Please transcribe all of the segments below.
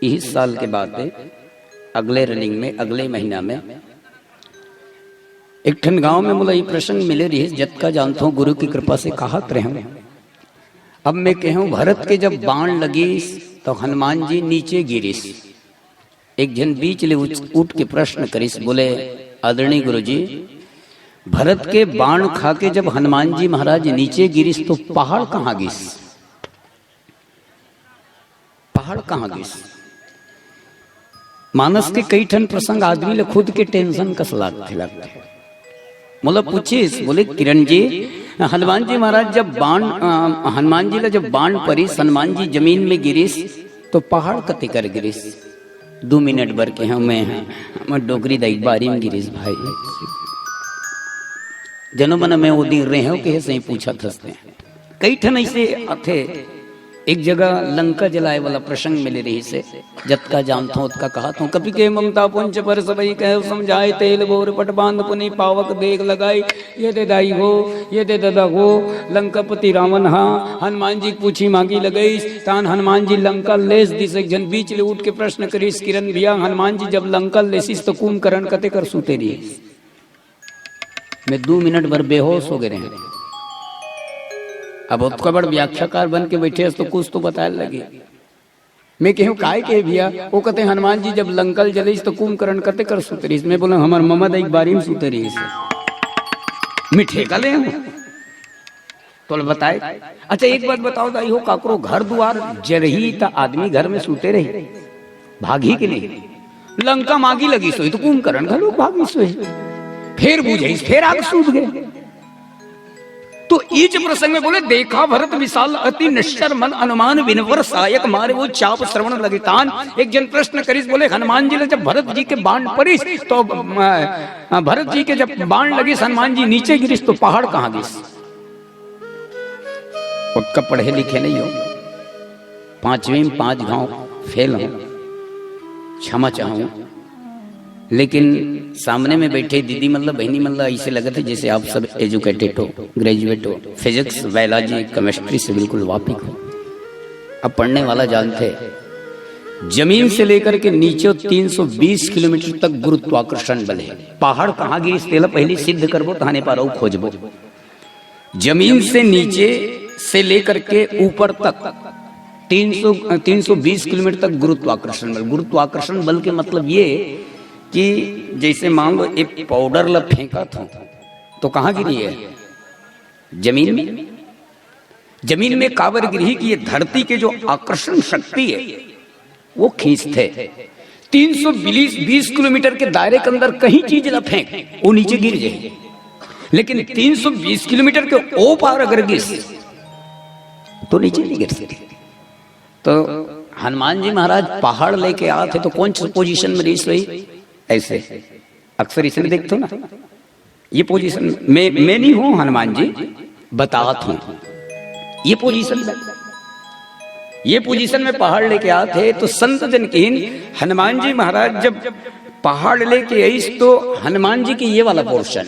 इस साल के बाद अगले रनिंग में अगले महीना में एक ठन गांव में मुला ये प्रसंग मिले रही जत का जानता हूँ गुरु की कृपा से कहत रहे। अब मैं कहूँ भरत के जब बाण लगी तो हनुमान जी नीचे गिरिस। एक जन बीच ले उठ के प्रश्न करिस, बोले आदरणीय गुरु जी, भरत के बाण खा के जब हनुमान जी महाराज नीचे गिरिस तो पहाड़ कहाँ गिस? पहाड़ कहाँ गिस? मानस के कई ठन प्रसंग आदमी ले खुद के टेंशन कस लगते मोला पूछिस, बोले किरण जी, हनुमान जी महाराज जब बाण हनुमान जी ला जब बाण परिस हनुमान जी जमीन में गिरिस तो पहाड़ कते कर गिरिस? 2 मिनट भर के हम डोगरी दाई बारी में गिरिस भाई जनो मन में वो दिन रहे हो के सही पूछा थसते कई ठन ऐसे आथे। एक जगह लंका जलाए वाला प्रसंग मिले रही से जत का जानता हूँ का कहा था। कभी के ममता पुंज पर सबई कह समझाए, तेल बोर पट बांध पुनी पावक देख लगाई, ये दे दाई हो ये दे दादा हो लंकापति रावण हाँ। हनुमान जी पूछी मांगी लगई तान हनुमान जी लंका लेस दिस। एक जन बीच ले उठ के प्रश्न करीस, किरण भैया हनुमान जी जब लंका लेसिस तो कुंभकर्ण कते कर सुते रही? मैं 2 मिनट भर बेहोश हो गए रहे। अब उसका बड़ व्याख्याकार बन के बैठे तो कुछ तो बताए लगे। मैं कहूँ काय के भैया? वो कहते हनुमान जी जब लंकल जलिस तो कुंभकर्ण कते कर सुते रही? मैं बोला हमार ममद एक बारी में सुते रही मैं ठेका ले तो बताए। अच्छा एक बात बताओ दाई हो, काकरो घर द्वार जरही तो आदमी घर में सुते रही भागी के नहीं? लंका मागी लगी सोई तो कुंभकर्ण घर लोग भागी सोई, फिर बुझे फिर आग सूत गए। तो इस प्रसंग में बोले देखा भरत विशाल अति निश्चर मन अनुमान विनवर सायक मारे वो चाप श्रवण लगे तान। एक जन प्रश्न करिस, बोले हनुमान जी ने जब भरत जी के बाण परिस तो भरत जी के जब बाण लगी हनुमान जी नीचे गिरिस तो पहाड़ कहाँ गिस? उसका पढ़े लिखे नहीं हो, 5वीं में 5 गांव फेल हो, क्षमा चाहूं, लेकिन सामने में बैठे दीदी मतलब बहनी मतलब ऐसे लगे थे जैसे आप सब एजुकेटेड हो, ग्रेजुएट हो, फिजिक्स बायोलॉजी केमिस्ट्री से बिल्कुल वाकिफ हो। अब पढ़ने वाला जानते जमीन से लेकर के नीचे 320 किलोमीटर तक गुरुत्वाकर्षण बल है। पहाड़ कहाँ गिरिस तेला पहले सिद्ध करबो तहाने पारो खोजबो। जमीन से नीचे से लेकर के ऊपर तक 320 किलोमीटर तक गुरुत्वाकर्षण बल। गुरुत्वाकर्षण बल के मतलब ये कि जैसे मान लो एक पाउडर ला फेंका था तो कहाँ गिरी है? जमीन में। जमीन में काबर गिरी कि ये धरती के जो आकर्षण शक्ति है वो खींचते। 320 किलोमीटर के दायरे के अंदर कहीं चीज ला फेंक वो नीचे गिर जाए, लेकिन 320 किलोमीटर के ओ पार अगर गिर तो नीचे नहीं गिर सकती। तो हनुमान जी महाराज पहाड़ लेके आते तो कौन सी पोजीशन में रही सही? ऐसे अक्सर इसमें देखते हो ना, ये पोजीशन में मैं नहीं हूं, हनुमान जी बतावत हूं। ये पोजीशन में पहाड़ लेके आते तो संत जन की हनुमान जी महाराज जब पहाड़ लेके आई तो हनुमान जी की ये वाला पोर्शन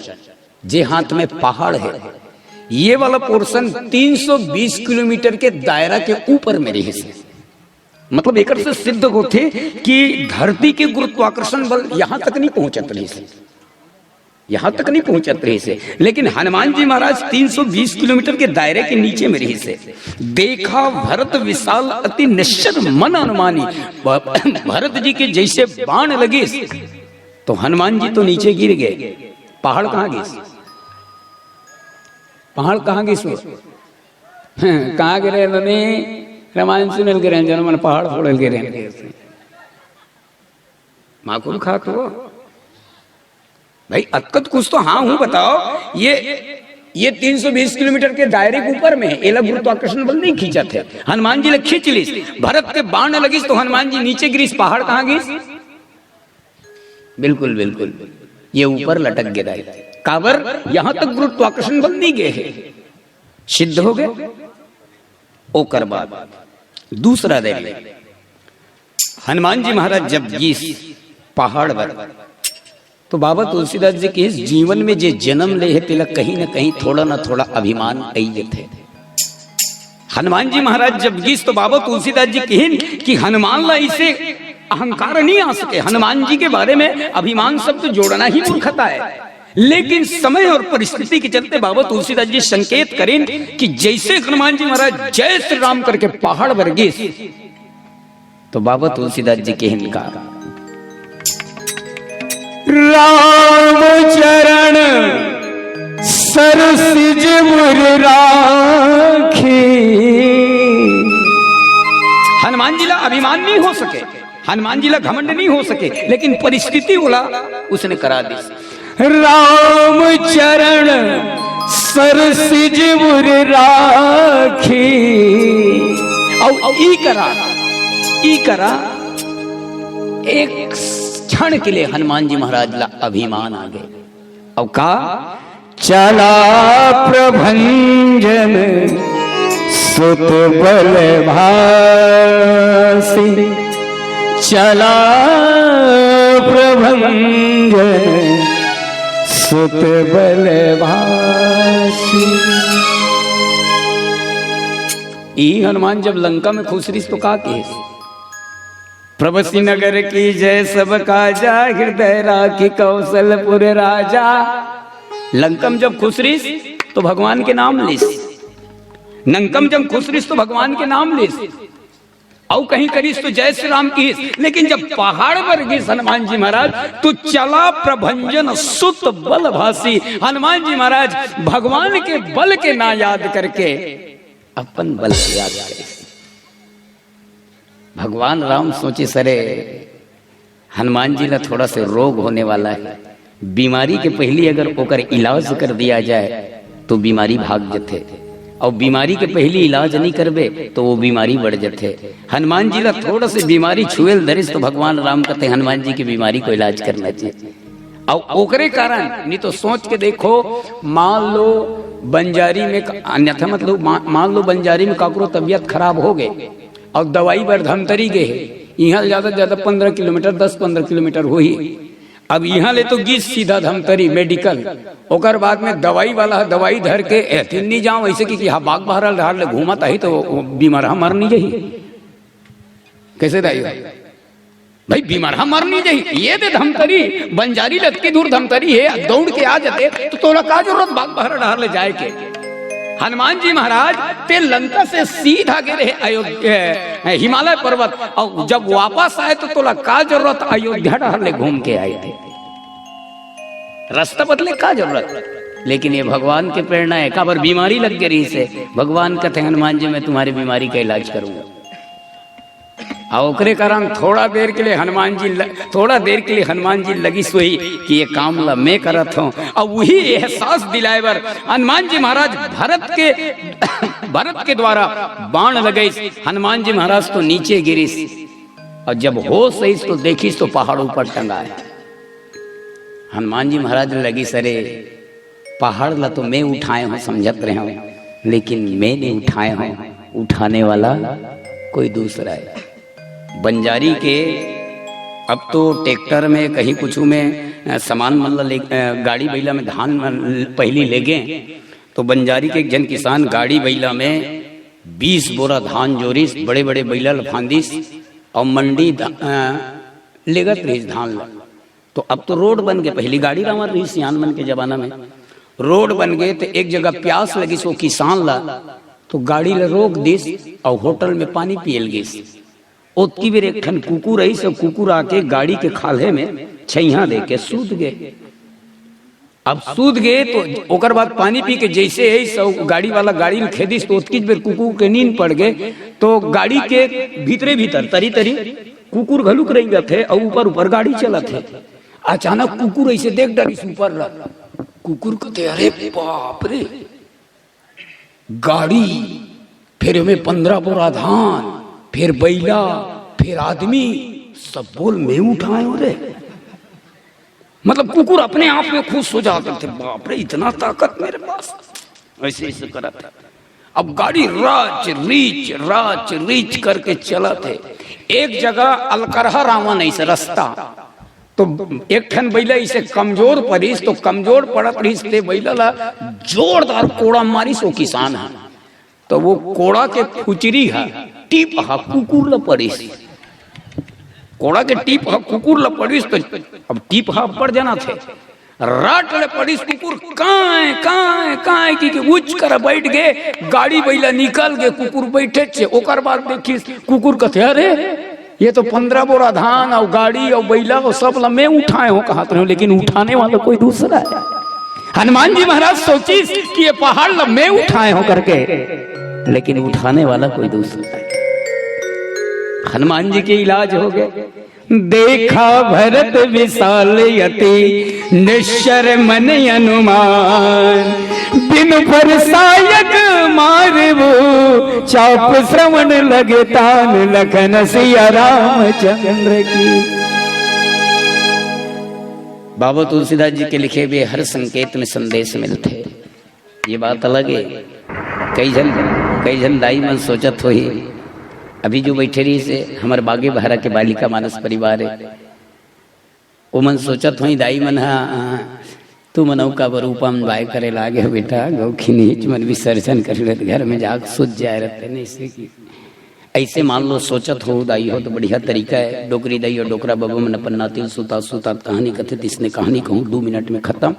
जे हाथ में पहाड़ है ये वाला पोर्शन 320 किलोमीटर के दायरा के ऊपर में रही से। मतलब एक से सिद्ध होते कि धरती के गुरुत्वाकर्षण बल यहां तक नहीं पहुंचत रही से, यहां तक नहीं पहुंचत रही से, लेकिन हनुमान जी महाराज 320 किलोमीटर के दायरे के नीचे में रही से। देखा भरत विशाल अति निश्चर मन अनुमानी। भरत जी के जैसे बाण लगे तो हनुमान जी तो नीचे गिर गए। पहाड़ कहाँ गिर? पहाड़ कहाँ गिर? कहाँ गिरे? मम्मी रामायण सुनल गिरे जन मन पहाड़ फोड़ल गिरे माकुल खा तो भाई अतकत कुछ तो हाँ हूं बताओ। ये 320 किलोमीटर के दायरे के ऊपर में एला गुरुत्वाकर्षण बल नहीं खींचा थे। हनुमान जी ने खींच ली, भरत के बाण लगी तो हनुमान जी नीचे गिरी। पहाड़ कहाँ गिरी? बिल्कुल बिल्कुल ये ऊपर लटक गिरा। काबर यहां तक गुरुत्वाकर्षण बल नहीं गए, सिद्ध हो गए। ओकर बाद दूसरा दे हनुमान जी महाराज जब जिस पहाड़ पर तो बाबा तुलसीदास जी के जीवन में जे जन्म ले है तिलक कहीं न कहीं थोड़ा ना थोड़ा अभिमान आई थे। हनुमान जी महाराज जब गीस तो बाबा तुलसीदास जी कहें कि हनुमान ला इसे अहंकार नहीं आ सके। हनुमान जी के बारे में अभिमान शब्द जोड़ना ही मूर्खता है, लेकिन समय और परिस्थिति के चलते बाबा तुलसीदास जी संकेत करें कि जैसे हनुमान जी महाराज जय श्री राम करके पहाड़ वर्गीस, तो बाबा तुलसीदास जी के हिंद का राम चरण सरसिज मुर राखी। हनुमान जी ला अभिमान नहीं हो सके, हनुमान जी ला घमंड नहीं हो सके, लेकिन परिस्थिति बोला उसने करा दी। राम चरण सरसिज मुर राखी। और ई करा एक क्षण के लिए हनुमान जी महाराज ला अभिमान आ गए। और कहा चला प्रभंजन सुत बल भासी। चला प्रभंजन सुत बल भासी। ई हनुमान जब लंका में खुश रही तो का केस, प्रभसी नगर की जय सब काजा, हृदय राखी कौशलपुर राजा। लंकम जब खुश रही तो भगवान के नाम लिस, नंकम जब खुश रही तो भगवान के नाम लिस, और कहीं करीस तो जय श्री राम की। लेकिन जब पहाड़ पर गई हनुमान जी महाराज तो चला प्रभंजन सुत बल भासी। हनुमान जी महाराज भगवान के बल के ना याद करके अपन बल से याद करे। भगवान राम सोचे सरे हनुमान जी का थोड़ा सा रोग होने वाला है, बीमारी के पहले अगर ओकर इलाज कर दिया जाए तो बीमारी भाग जथे, और बीमारी के पहले इलाज नहीं करबे तो वो बीमारी बढ़ जाते। हनुमान जी ला थोड़ा से बीमारी छुएल धरिस तो भगवान राम कहते हनुमान जी की बीमारी को इलाज करना चाहिए। और ओकरे कारण नहीं तो सोच के देखो, मान लो बंजारी में, अन्यथा मतलब मान लो बंजारी में काकरो तबियत खराब हो गए और दवाई पर धमतरी गए, यहाँ ज्यादा से ज्यादा 15 किलोमीटर 10-15 किलोमीटर हुई। अब यहाँ ले तो गीत सीधा धमतरी मेडिकल, ओकर बाद में दवाई वाला दवाई धर के एथिन नहीं जाओ ऐसे कि हाँ बाग बहरल धार ले घूमत आई तो बीमार मर नहीं जाही। कैसे दाई भाई बीमार मर नहीं जाही, ये दे धमतरी बंजारी लगती दूर धमतरी है, दौड़ के आ जाते तो तोला का जरूरत बाग बहरल धार ले जाए के। हनुमान जी महाराज ते लंका से सीधा गिरे अयोध्या हिमालय पर्वत, और जब वापस आए तो तोला का जरूरत अयोध्या डहर घूम के आए थे, रास्ता बदले का जरूरत। लेकिन ये भगवान की प्रेरणा है, काबर बीमारी लग गई से भगवान कहते हनुमान जी मैं तुम्हारी बीमारी का इलाज करूंगा। और ओकरे कारण थोड़ा देर के लिए हनुमान जी लगी सोई कि ये काम ला मैं करत हूँ। और वही एहसास दिलाए बर हनुमान जी महाराज भरत के द्वारा बाण लगे, हनुमान जी महाराज तो नीचे गिरिस, और जब होश सही तो देखिस तो पहाड़ ऊपर टंगा है। हनुमान जी महाराज लगी सरे पहाड़ ला तो मैं उठाए हूँ समझत रहे हूँ, लेकिन मैं नहीं उठाए हूँ, उठाने वाला कोई दूसरा है। बंजारी के अब तो ट्रैक्टर में कहीं कुछ में सामान मतलब गाड़ी बैला में धान पहली ले गए, तो बंजारी के एक जन किसान गाड़ी बैला में 20 बोरा धान जोरिस, बड़े बड़े बैला लफांदिस और मंडी लेगत रही धान ला। तो अब तो रोड बन गए, पहली गाड़ी रामर रही सियान बन के जमाना में रोड बन गए, तो एक जगह प्यास लगी सो किसान ला तो गाड़ी ला रोक दिस और होटल में पानी पियल गिस। ओतकी बेर एक ठन कुकुर आई, सब कुकुर आके गाड़ी के खाले में छैया दे के सूत गए। अब सूत गए तो ओकर बाद पानी पी के जैसे है सब गाड़ी वाला गाड़ी में खेदिस, तो ओतकी बेर कुकुर के नींद पड़ गए, तो गाड़ी के भीतर तरी तरी कुकुर घलुक रही थे और ऊपर ऊपर गाड़ी चला थे। अचानक कुकुर ऐसे देख डरिस ऊपर ला, कुकुर कहते अरे बाप रे गाड़ी, फिर हमें 15 बोरा धान, फिर बैला, फिर आदमी, सब बोल मैं उठाए हो रे। मतलब कुकुर अपने आप में खुश हो जाते थे, बाप रे इतना ताकत मेरे पास, ऐसे ऐसे करा था। अब गाड़ी राच रीच करके चला थे। एक जगह अलकरहा रावण ऐसे रास्ता, तो एक ठन बैला इसे कमजोर पड़ीस, तो कमजोर पड़त रही ते बैला ला जोरदार कोड़ा मारिस वो किसान है, तो वो कोड़ा के फुचरी है टीप हा कुकुर ला पड़ीस। कोड़ा के टीप हा कुकुर ला पड़ीस तो अब टीप हा पड़ जाना थे राट ले पड़ीस कुकुर काए काए काए की उच्च कर बैठ गए गाड़ी बैला निकल गए कुकुर बैठे छे ओकर बाद देखिस कुकुर कथे अरे ये तो 15 बोरा धान और गाड़ी और बैला और सब ला मैं उठाए हो कहा तो लेकिन उठाने वाला कोई दूसरा है। हनुमान जी महाराज सोचिस कि ये पहाड़ ला मैं उठाए हो करके लेकिन उठाने वाला कोई दूसरा है। हनुमान जी के इलाज हो गए। देखा भरत विशाल यति निश्चर मन अनुमान बिनु फरसायक मारवो चाप श्रवण लगे तान लखन सिया रामचंद्र की। बाबा तुलसीदास जी के लिखे हुए हर संकेत में संदेश मिलते, ये बात अलग है। कई जन दाई मन सोचत हो ही अभी जो बैठे रही से हमारे बागे बहरा के बालिका मानस परिवार है वो मन सोचत हो दाई मन तू मनऊ का बरूपा में बाय करे लागे बेटा गौखी नीच मन विसर्जन कर ले घर में जाग सुझ जाए रहते नहीं से की ऐसे मान लो सोचत हो दाई हो तो बढ़िया तरीका है। डोकरी दाई और डोकरा बाबू मन अपन नातिल सुता सुता कहानी कथित इसने कहानी कहूँ 2 मिनट में खत्म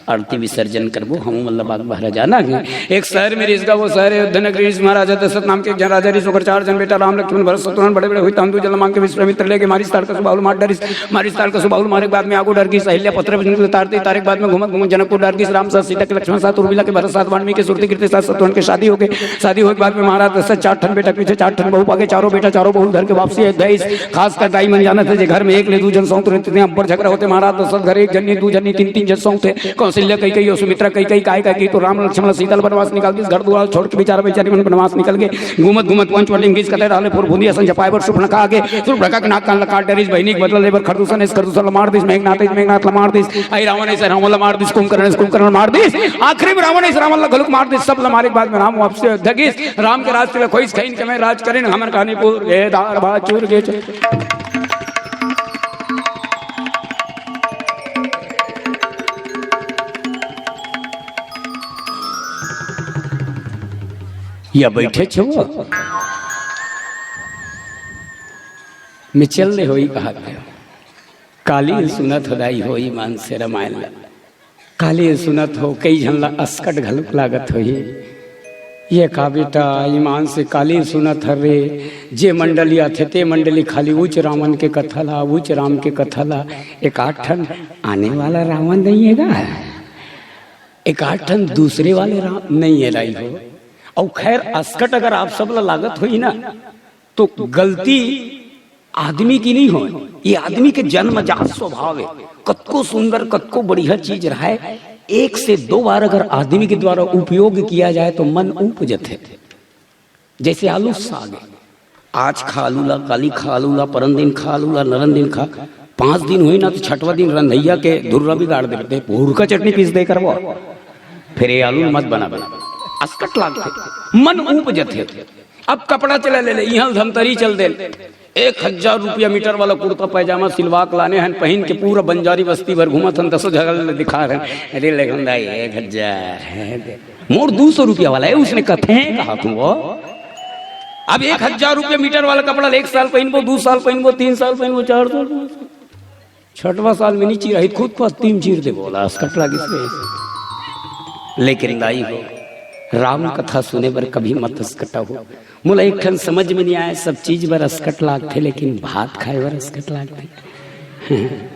आरती विसर्जन करबो हम मतलब बाग बहरा जाना है। एक शहर में रिश्ता वो शहर है धनगरी महाराजा दशरथ नाम के राजा ऋषि होकर 4 जन बेटा राम लक्ष्मण भरत शत्रुघ्न बड़े बड़े हुई तंदु जल मांग के विश्वामित्र लेके मारी तार का सुबाहुल मार डरिस मारी तार का सुबाहुल मारे बाद में आगो डर की सहेल्या पत्र तारते तारे बाद में घूमत घूमत जनकपुर डर की राम साथ सीता के लक्ष्मण साथ उर्मिला के भरत साथ वाल्मीकि सुरती कीर्ति साथ शत्रुघ्न के शादी हो गए। शादी होने के बाद में महाराज दशरथ 4 ठन बेटा पीछे 4 ठन बहू पाके चारों बेटा चारों बहू घर के वापसी है। दहेज खास कर दाई मन जाना थे घर में एक ले 2 जन सौंत रहते थे ऊपर झगड़ा होते महाराज दशरथ घर 1 जनी 2 जनी 3 जन सौंत थे। कौशल्या कई और सुमित्रा कई काय तो राम लक्ष्मण सीता वनवास निकाल के घर द्वार छोड़ के बेचारा बेचारी मन वनवास निकल गए। घूमत घूमत पंचवटी घिस कटे डाले फुर भूंदिया संजपाय पर सुपनका आगे सुपनका के नाक कान काट डरिस बहिनी के बदला लेबर खरदूषण इस खरदूषण मार दिस मेघनाथ मार दिस आई रावण से रावण मार दिस कुंभकर्ण मार दिस आखिरी में रावण इस रावण गलुक मार दिस सब मारे के बाद में राम वापस धगिस राम के राज पे खोइस खइन के मैं राज करें हमर कहानीपुर गे दार भात चूर गे या बैठे छो मिचल ने होई कहा काली सुनत होदाई होई मान से रामायण काली सुनत हो कई झनला अस्कट घलुक लागत होई ये का बेटा ईमान से काली सुनत हरे जे मंडली आथे ते मंडली खाली उच्च रावण के कथला उच्च राम के कथला एक 8 ठन आने वाला रावण नहीं है एक 8 ठन दूसरे वाले राम नहीं है लाई हो। और खैर अस्कट अगर आप सब लागत हुई ना तो गलती आदमी की नहीं हो, ये आदमी के जन्मजात स्वभाव है। कतको सुंदर कतको बढ़िया चीज रहा है 1 से 2 बार अगर आदमी के द्वारा उपयोग किया जाए तो मन उपजत है। जैसे आलू साग आज खा आलूला काली खा आलूला परन दिन खा आलूला नरन दिन खा 5 दिन हुई ना तो 6वां दिन रंधैया के धुर्रा भी गाड़ देते भूर का चटनी पीस दे कर वो फिर ये आलू मत बना अस्कट लागते मन उपजत है। अब कपड़ा चला ले यहाँ धमतरी चल दे 1000 रुपया मीटर वाला कुर्ता पैजामा सिलवा के लाने हैं पहन के पूरा बंजारी बस्ती भर घूमत हन 10 जगह दिखा रहे अरे लेकिन 1000 मोर 200 रुपया वाला है उसने कथे कहा तुम वो अब 1000 रुपया मीटर वाला कपड़ा 1 साल पहनबो 2 साल पहनबो 3 साल पहनबो 4 साल 6वां साल में नहीं चीर खुद पर 3 चीर दे बोला अस्कट लागे। लेकिन दाई हो राम कथा सुने पर कभी मत अस्कटा हो मुला एक ठन समझ में नहीं आया सब चीज बर अस्कट लागते लेकिन भात खाए बर अस्कट लागते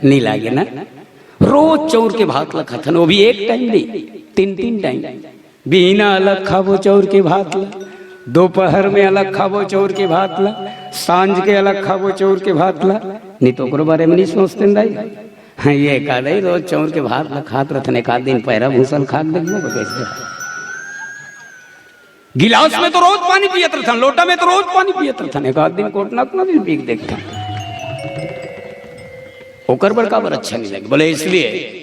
नहीं लागे ना। रोज चौर के भात ला खाथन वो भी एक टाइम नहीं 3 टाइम बिना अलग खाबो चौर के भात ला दोपहर में अलग खाबो चौर के भात ला सांझ के अलग खाबो चौर के भात ला नहीं तो ओकरो बारे में नहीं सोचते दाई। हाँ ये का दई रोज चौर के भात ला खात रहथन एक दिन पैरा भूसल खाक देखबो कैसे गिलास में तो रोज पानी पियत रहथन लोटा में तो रोज पानी पियत रहथन एक दिन कोटना को भी पी देखथन ओकर बड़का बर अच्छा नहीं लगे। बोले इसलिए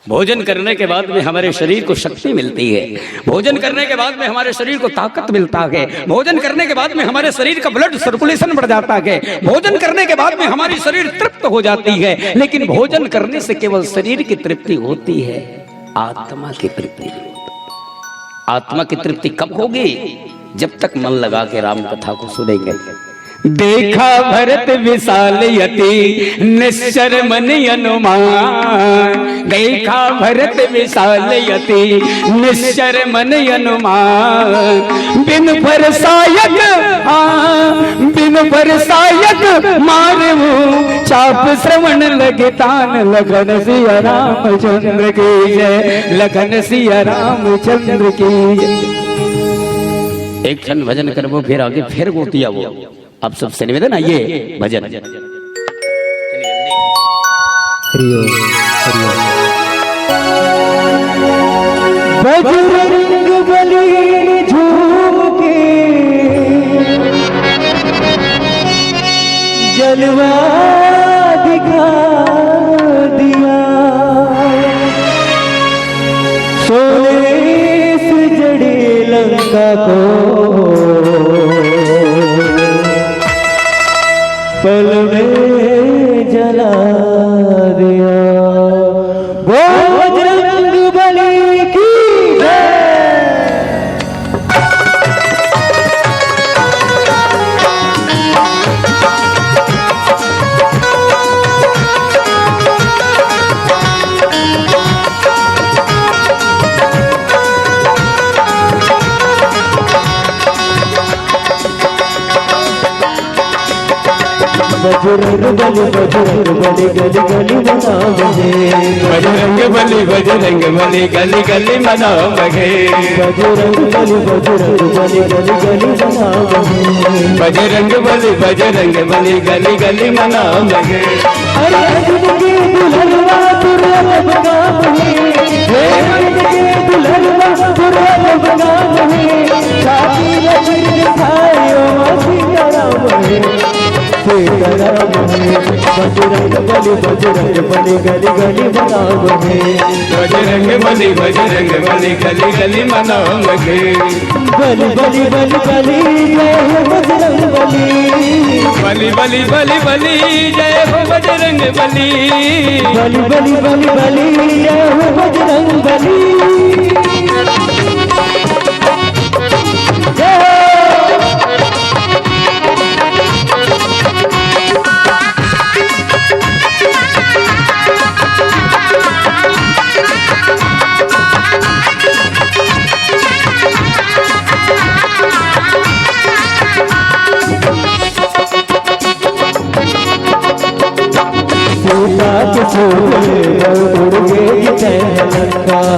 भोजन करने के बाद में हमारे शरीर को शक्ति मिलती है, भोजन करने के बाद में हमारे शरीर को ताकत मिलता है, भोजन करने के बाद में हमारे शरीर का ब्लड सर्कुलेशन बढ़ जाता है, भोजन करने के बाद में हमारी शरीर तृप्त हो जाती है। लेकिन भोजन करने से केवल शरीर की तृप्ति होती है, आत्मा की तृप्ति नहीं होती। आत्मा की तृप्ति कब होगी? जब तक मन लगा के राम कथा को सुनेंगे। देखा भरत विशाल यति निश्चर मन अनुमान। देखा भरत विशाल यति निश्चर मन अनुमान। बिन फरसायक बिन फरसायक मारवू चाप श्रवण लगे तान। लखन सिया रामचंद्र की जय, लखन सिया रामचंद्र की जय। एक क्षण भजन करबो, फिर आगे फिर गोतिया वो। आप सबसे निवेदन, आइए भजन। बजरंग बली झूम के जलवा दिखा दिया। सोने से जड़ी लंका को पल में जला दिया। वो बजरंग बली की बजरंग बली गली गली मनाओ बजे। बजरंग बली गली गली मनाओ बगे। बजरंग बली गली गली मनाओ बजे। बजरंग बली गली गली मनाओ बगे। अरे अर्जुन के दुल्हनवा तुरंत बगा बहे। अर्जुन के दुल्हनवा तुरंत बगा बहे। छाती लचर दिखायो सीताराम है, सीताराम है। बजरंग बली गली गली मनाओ बहे। बजरंग बली गली गली मनाओ बगे। बली बली बली बली जय हो बजरंग बली। बली जय हो बजरंग बली। बली जय हो बजरंग बली।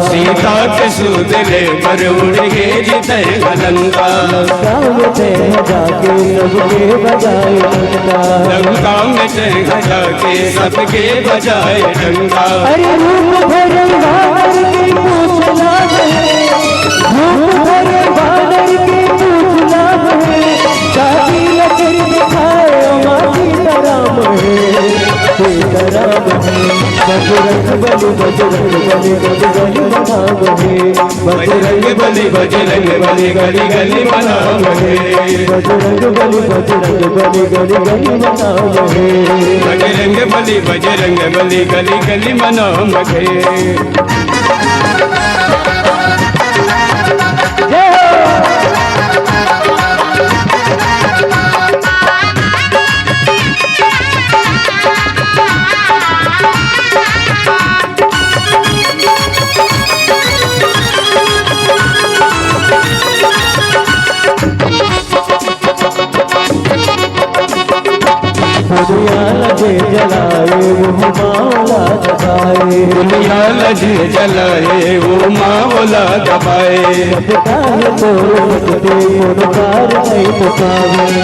सीता के सूदले पर उड़ गे जिते लंका। जाके सबके बजाए डंका। लंका में जाके सबके बजाए डंका। अरे रूप भरे बादर की पूछना है, रूप भरे बादर की पूछना है। जाति लचर दिखाए माँ सीताराम है, सीताराम है। बजरंग बली गली गली मनाओ बहे। बजरंग बली गली गली मनाओ बगे। बजरंग बली गली गली मनाओ बहे। बजरंग बली गली गली मनाओ बगे। दुनिया लगे जलाए वो मौला दबाए।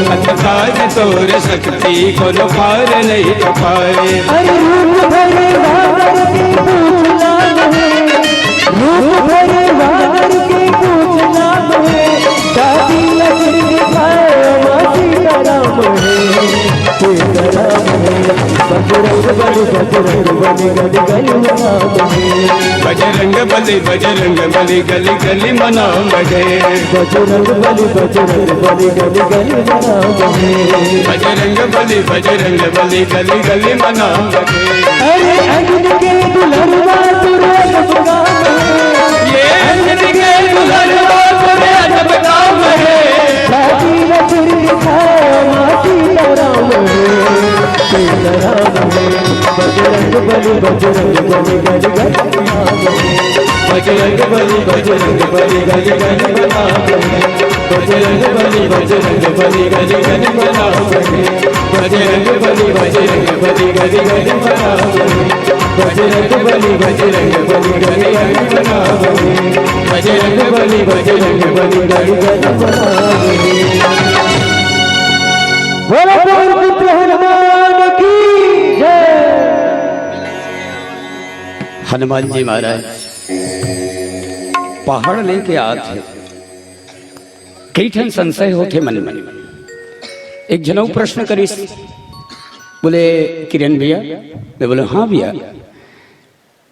अंधकार तोर शक्ति को पार नहीं तो पाए। अरे रूप भरे बादर की पूछना है, रूप भरे बादर की पूछना है। शादी लचर दिखाए माँ सीताराम है, सीताराम है। बजरंग बली गली गली मनाओ बहे। बजरंग बली गली गली मनाओ बगे। बजरंग बली गली गली मनाओ बहे। बजरंग बली गली गली मनाओ बगे। अरे अर्जुन के दुल्हनवा तुरंत बगा बहे। ये अर्जुन के दुल्हनवा तुरंत बगा बहे। छाती लचर दिखाए माँ सीता बली बजरंग बली गली गली बना बने बजरंग बली बजरंग बली गली गली बना बने बजरंग बली बजरंग बली गली गली बना बने बजरंग बली बजरंग बली गली गली बना बने बजरंग बली बजरंग बली गली गली बना बने बजरंग बली बजरंग बली गली गली बना बने। बोलो पुत्र हनुमान की जय। हनुमान जी महाराज पहाड़ लेके आते कई ठन संशय होते मन में। एक जनऊ प्रश्न करीस, बोले किरण भैया, मैं बोले हाँ भैया,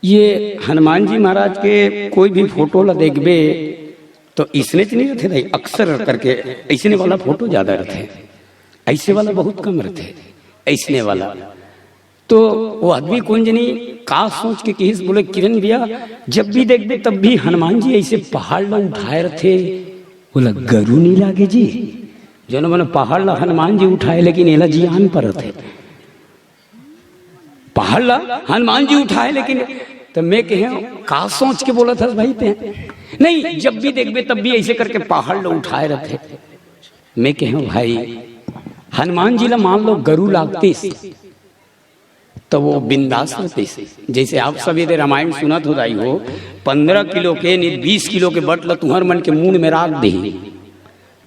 ये हनुमान जी महाराज के कोई भी फोटो ला देखबे तो इसने नहीं रहते भाई, अक्सर करके ऐसने वाला फोटो ज्यादा रहते, ऐसे वाला बहुत कम रहते, ऐसने वाला। तो वो आदमी कौन जनी का सोच के किस बोले किरण भैया जब भी देखबे तब भी हनुमान जी ऐसे पहाड़ ला उठाए रहते। बोला गरु नहीं लागे जी, जो मैंने पहाड़ ला हनुमान जी उठाए लेकिन एला जियान पर रहते, पहाड़ ला हनुमान जी उठाए लेकिन। तो मैं कहे का सोच के बोला था भाई ते नहीं, जब भी देखबे तब भी ऐसे करके पहाड़ ला उठाए रहते। मैं कहे भाई हनुमान जी ला मान लो गरु लागती तो वो बिंदास रहते। जैसे आप सब यदि रामायण सुनत हो रही हो, 15 किलो के नहीं 20 किलो के बटला तुम्हार मन के मुंह में राख दे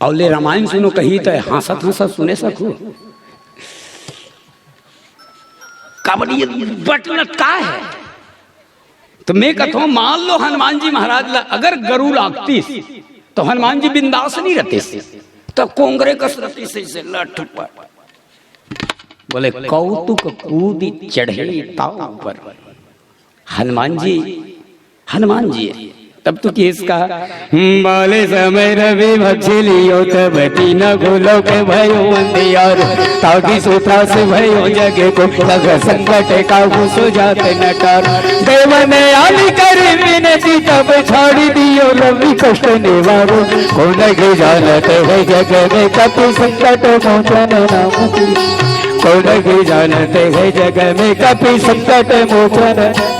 और ले रामायण सुनो कही तो हंसत हंसत सुने सको। काबड़ी बटलत का है? तो मैं कहता हूं मान लो हनुमान जी महाराज ला अगर गरु लागती तो हनुमान जी बिंदास नहीं रहते, तो कोंगरे कसरती से लठपट। बोले कौतुक कूदी चढ़े ताऊ पर, हनुमान जी तब तो किसका बाले समय रवि भक्षी लियो तब तीन गोलो के भयो अंधियार ताकि सूत्रा से भयो जगे को लग संकट काबू सुजात नटार देव ने आली कर विनती तब छाड़ी दियो रवि कष्ट निवारो कौन के जानत है जग में कपि संकट मोचन नाम की कौन के जानते है जग में कपि संकट मोचन।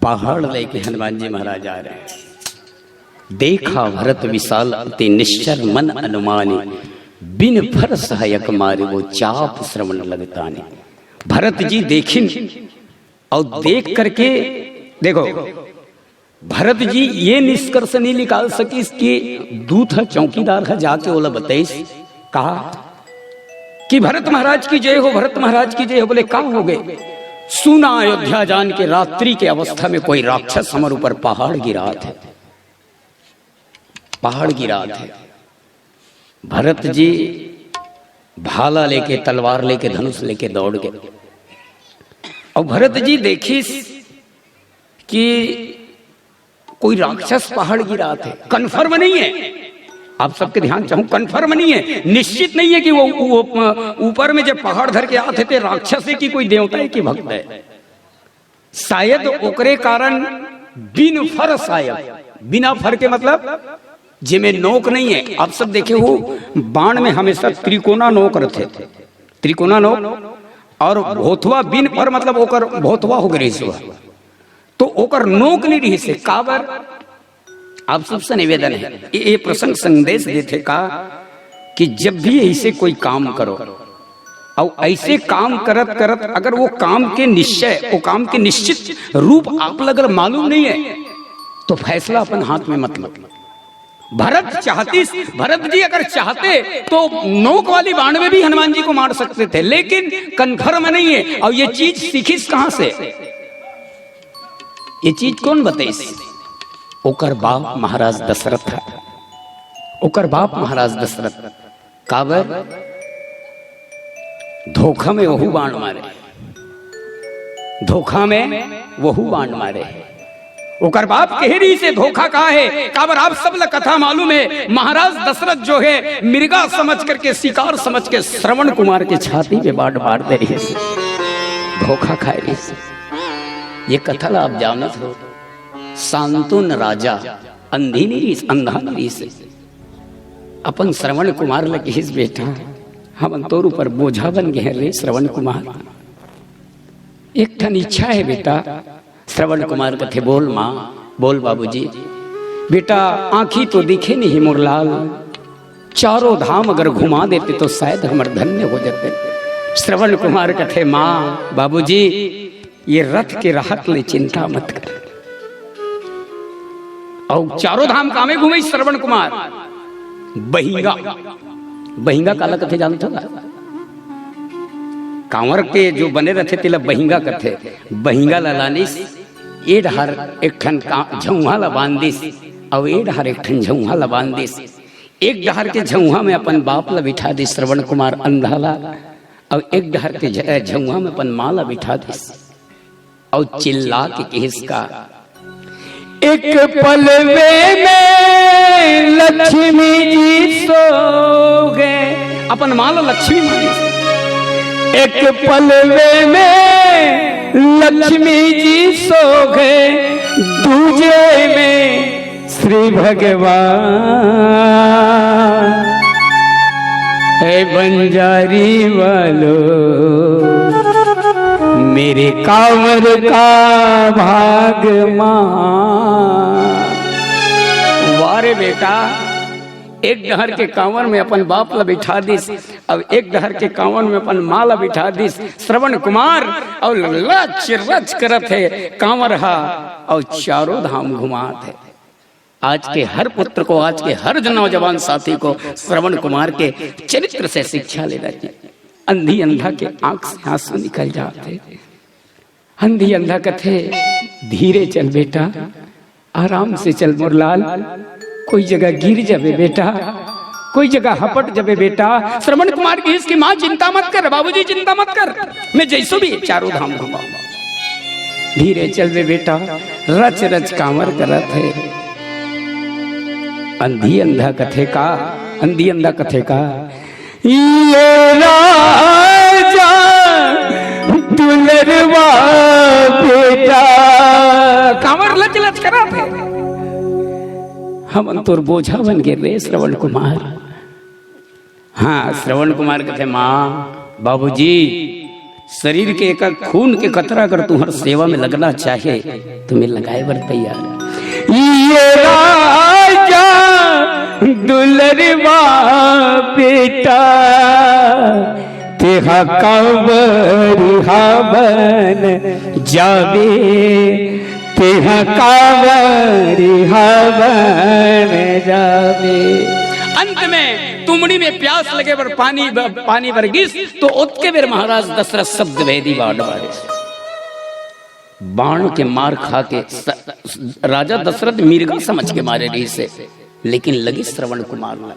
पहाड़ लेके हनुमान जी महाराज आ रहे हैं। देखा भरत विशाल अति निश्चर मन अनुमानी बिन फर सहायक मारे वो चाप श्रवण लगताने। भरत जी देखिन और देख करके देखो भरत जी ये निष्कर्ष नहीं निकाल सकी कि दूत है चौकीदार है जाके बोला बताइस कहा कि भरत महाराज की जय हो, भरत महाराज की जय हो। बोले कहा हो गए? सुना अयोध्या जान के रात्रि के अवस्था में कोई राक्षस हमारे ऊपर पहाड़ गिरा थे, पहाड़ गिरा थे। भरत जी भाला लेके तलवार लेके धनुष लेके दौड़ गए और भरत जी देखी कि कोई राक्षस पहाड़ गिरा थे। कन्फर्म नहीं है, आप सबके ध्यान चाहूं, कन्फर्म नहीं है, निश्चित नहीं है कि वो ऊपर में जब पहाड़ धर के आते थे राक्षस की कोई देवता है कि भक्त है। शायद ओकरे कारण बिन फर, शायद बिना फर के मतलब जिमे नोक नहीं है। आप सब देखे हो बाण में हमेशा त्रिकोना नोक रहते थे, त्रिकोना नोक, और भोथवा बिन फर मतलब ओकर भोथवा हो गई तो ओकर नोक नहीं रही से काबर। आप सबसे निवेदन है ये प्रसंग संदेश देते का कि जब भी ऐसे कोई काम करो और ऐसे काम करत करत अगर वो काम के निश्चय, वो काम के निश्चित रूप आप अगर मालूम नहीं है तो फैसला अपन हाथ में मत लो। भरत जी अगर चाहते तो नोक वाली बाण में भी हनुमान जी को मार सकते थे, लेकिन कन्फर्म नहीं है। और ये चीज सीखी कहां से? ये चीज कौन बताइस? ओकर बाप महाराज दशरथ है। ओकर बाप महाराज दशरथ काबर धोखा में वहू बाण मारे, धोखा में वहू बाण मारे। ओकर बाप केहरी से धोखा कहा है काबर आप सब ला कथा मालूम है। महाराज दशरथ जो है मिर्गा समझ करके, शिकार समझ के श्रवण कुमार के छाती पे बाढ़ मार दे रही है, धोखा खाए रही। ये कथा आप जानत हो, शांतुन राजा अंधी नहीं, अंधा नहीं से अपन श्रवण कुमार लगे बेटा हम तोर ऊपर बोझा बन गए रे श्रवण कुमार। एक ठन इच्छा है बेटा। श्रवण कुमार कथे बोल माँ, बोल बाबूजी। बेटा आंखी तो दिखे नहीं मुरलाल, चारों धाम अगर घुमा देते तो शायद हमर धन्य हो जाते। श्रवण कुमार कथे माँ बाबूजी ये रथ के राहत ले चिंता मत कर। और चारों धाम कामे घूमे श्रवण कुमार। बहिंगा, बहिंगा काला कथे जानते हो? कांवर के जो बने रहते तिला बहिंगा कथे। बहिंगा लालानिस ए डहर एक ठन झौहा ला बांधिस और ए डहर एक ठन झौहा ला बांधिस। एक डहर के झौहा में अपन बाप ला बिठा दी श्रवण कुमार अंधा ला, और एक डहर के झौहा में अपन माँ ला बिठा दिस और चिल्ला के किसका एक पलवे में लक्ष्मी जी सो गए। अपन माँ ला लक्ष्मी मानी। एक पलवे में लक्ष्मी जी सो गए, दूजे में श्री भगवान। है बंजारी वालों मेरे कांवर का भाग वारे बेटा, एक डहर के कांवर में अपन बाप ला बिठा दिस और एक डहर के कांवर में अपन माँ ला बिठा दिस श्रवण कुमार, और लच रच करत है कांवर हा और चारों धाम घुमात है। आज के हर पुत्र को, आज के हर नौजवान साथी को श्रवण कुमार के चरित्र से शिक्षा लेना चाहिए। अंधी अंधा के आंख से आंसू निकल जाते। अंधी अंधा कथे धीरे चल बेटा, आराम से चल मुरलाल, कोई जगह गिर जावे बेटा, कोई जगह हपट जावे बेटा। श्रवण कुमार की इसकी माँ चिंता मत कर, बाबूजी चिंता मत कर, मैं जैसो भी चारों धाम घुमाऊंगा। धीरे चल वे बेटा, रच रच कांवर करत है। अंधी अंधा कथे का, अंधी अंधा कथे का ये राजा दुलरवा बेटा, कांवर लच लच करत है। हम तोर बोझा बन गए रे श्रवण कुमार। हाँ श्रवण कुमार कहते माँ बाबूजी शरीर के एक खून के कतरा अगर तुम्हार सेवा में लगना चाहे तो मैं लगाए बर तैयार। ये राजा दुलरवा बेटा, तेहा कांवरिहा बन जावे, तेहा कांवरिहा बन जावे। अंत में तुमड़ी में प्यास लगे पर पानी बरगिस तो उत्के बेर महाराज दशरथ शब्द वेदी बाढ़ बारे बाण के मार खा के राजा दशरथ मिर्गा समझ के मारे रही से, लेकिन लगी श्रवण कुमार में।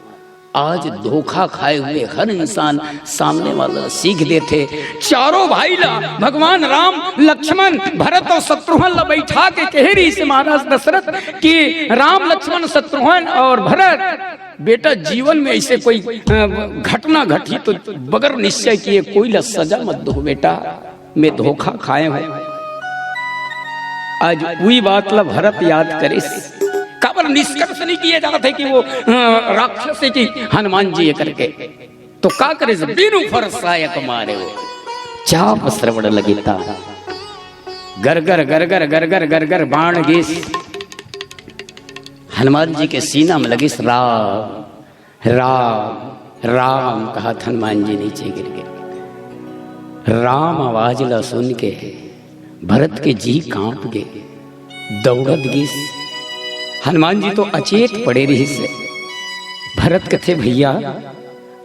आज धोखा खाए हुए हर इंसान सामने वाला सीख देते। चारों भाई ला भगवान राम लक्ष्मण भरत और शत्रुघ्न ला बैठा के कह रही से महाराज दशरथ कि राम लक्ष्मण शत्रुघ्न और भरत बेटा जीवन में ऐसे कोई घटना घटी तो बगैर निश्चय किए कोई ला सजा मत दो बेटा, मैं धोखा खाए हूं। आज वही बात ला भरत याद करे, काबर निष्कर्ष नहीं किए जाते कि वो राक्षस है कि हनुमान जी करके, तो का करे बिनु फरसायक मारे वो चाप श्रवण लगीता। गरगर गरगर गरगर गरगर बाण गिस हनुमान जी के सीना में लगी। राम राम राम कहा, हनुमान जी नीचे गिर गए। राम आवाज ला सुन के भरत के जी कांप गए, दौड़त गिस। हनुमान जी तो अचेत पड़े रही से। भरत कथे भैया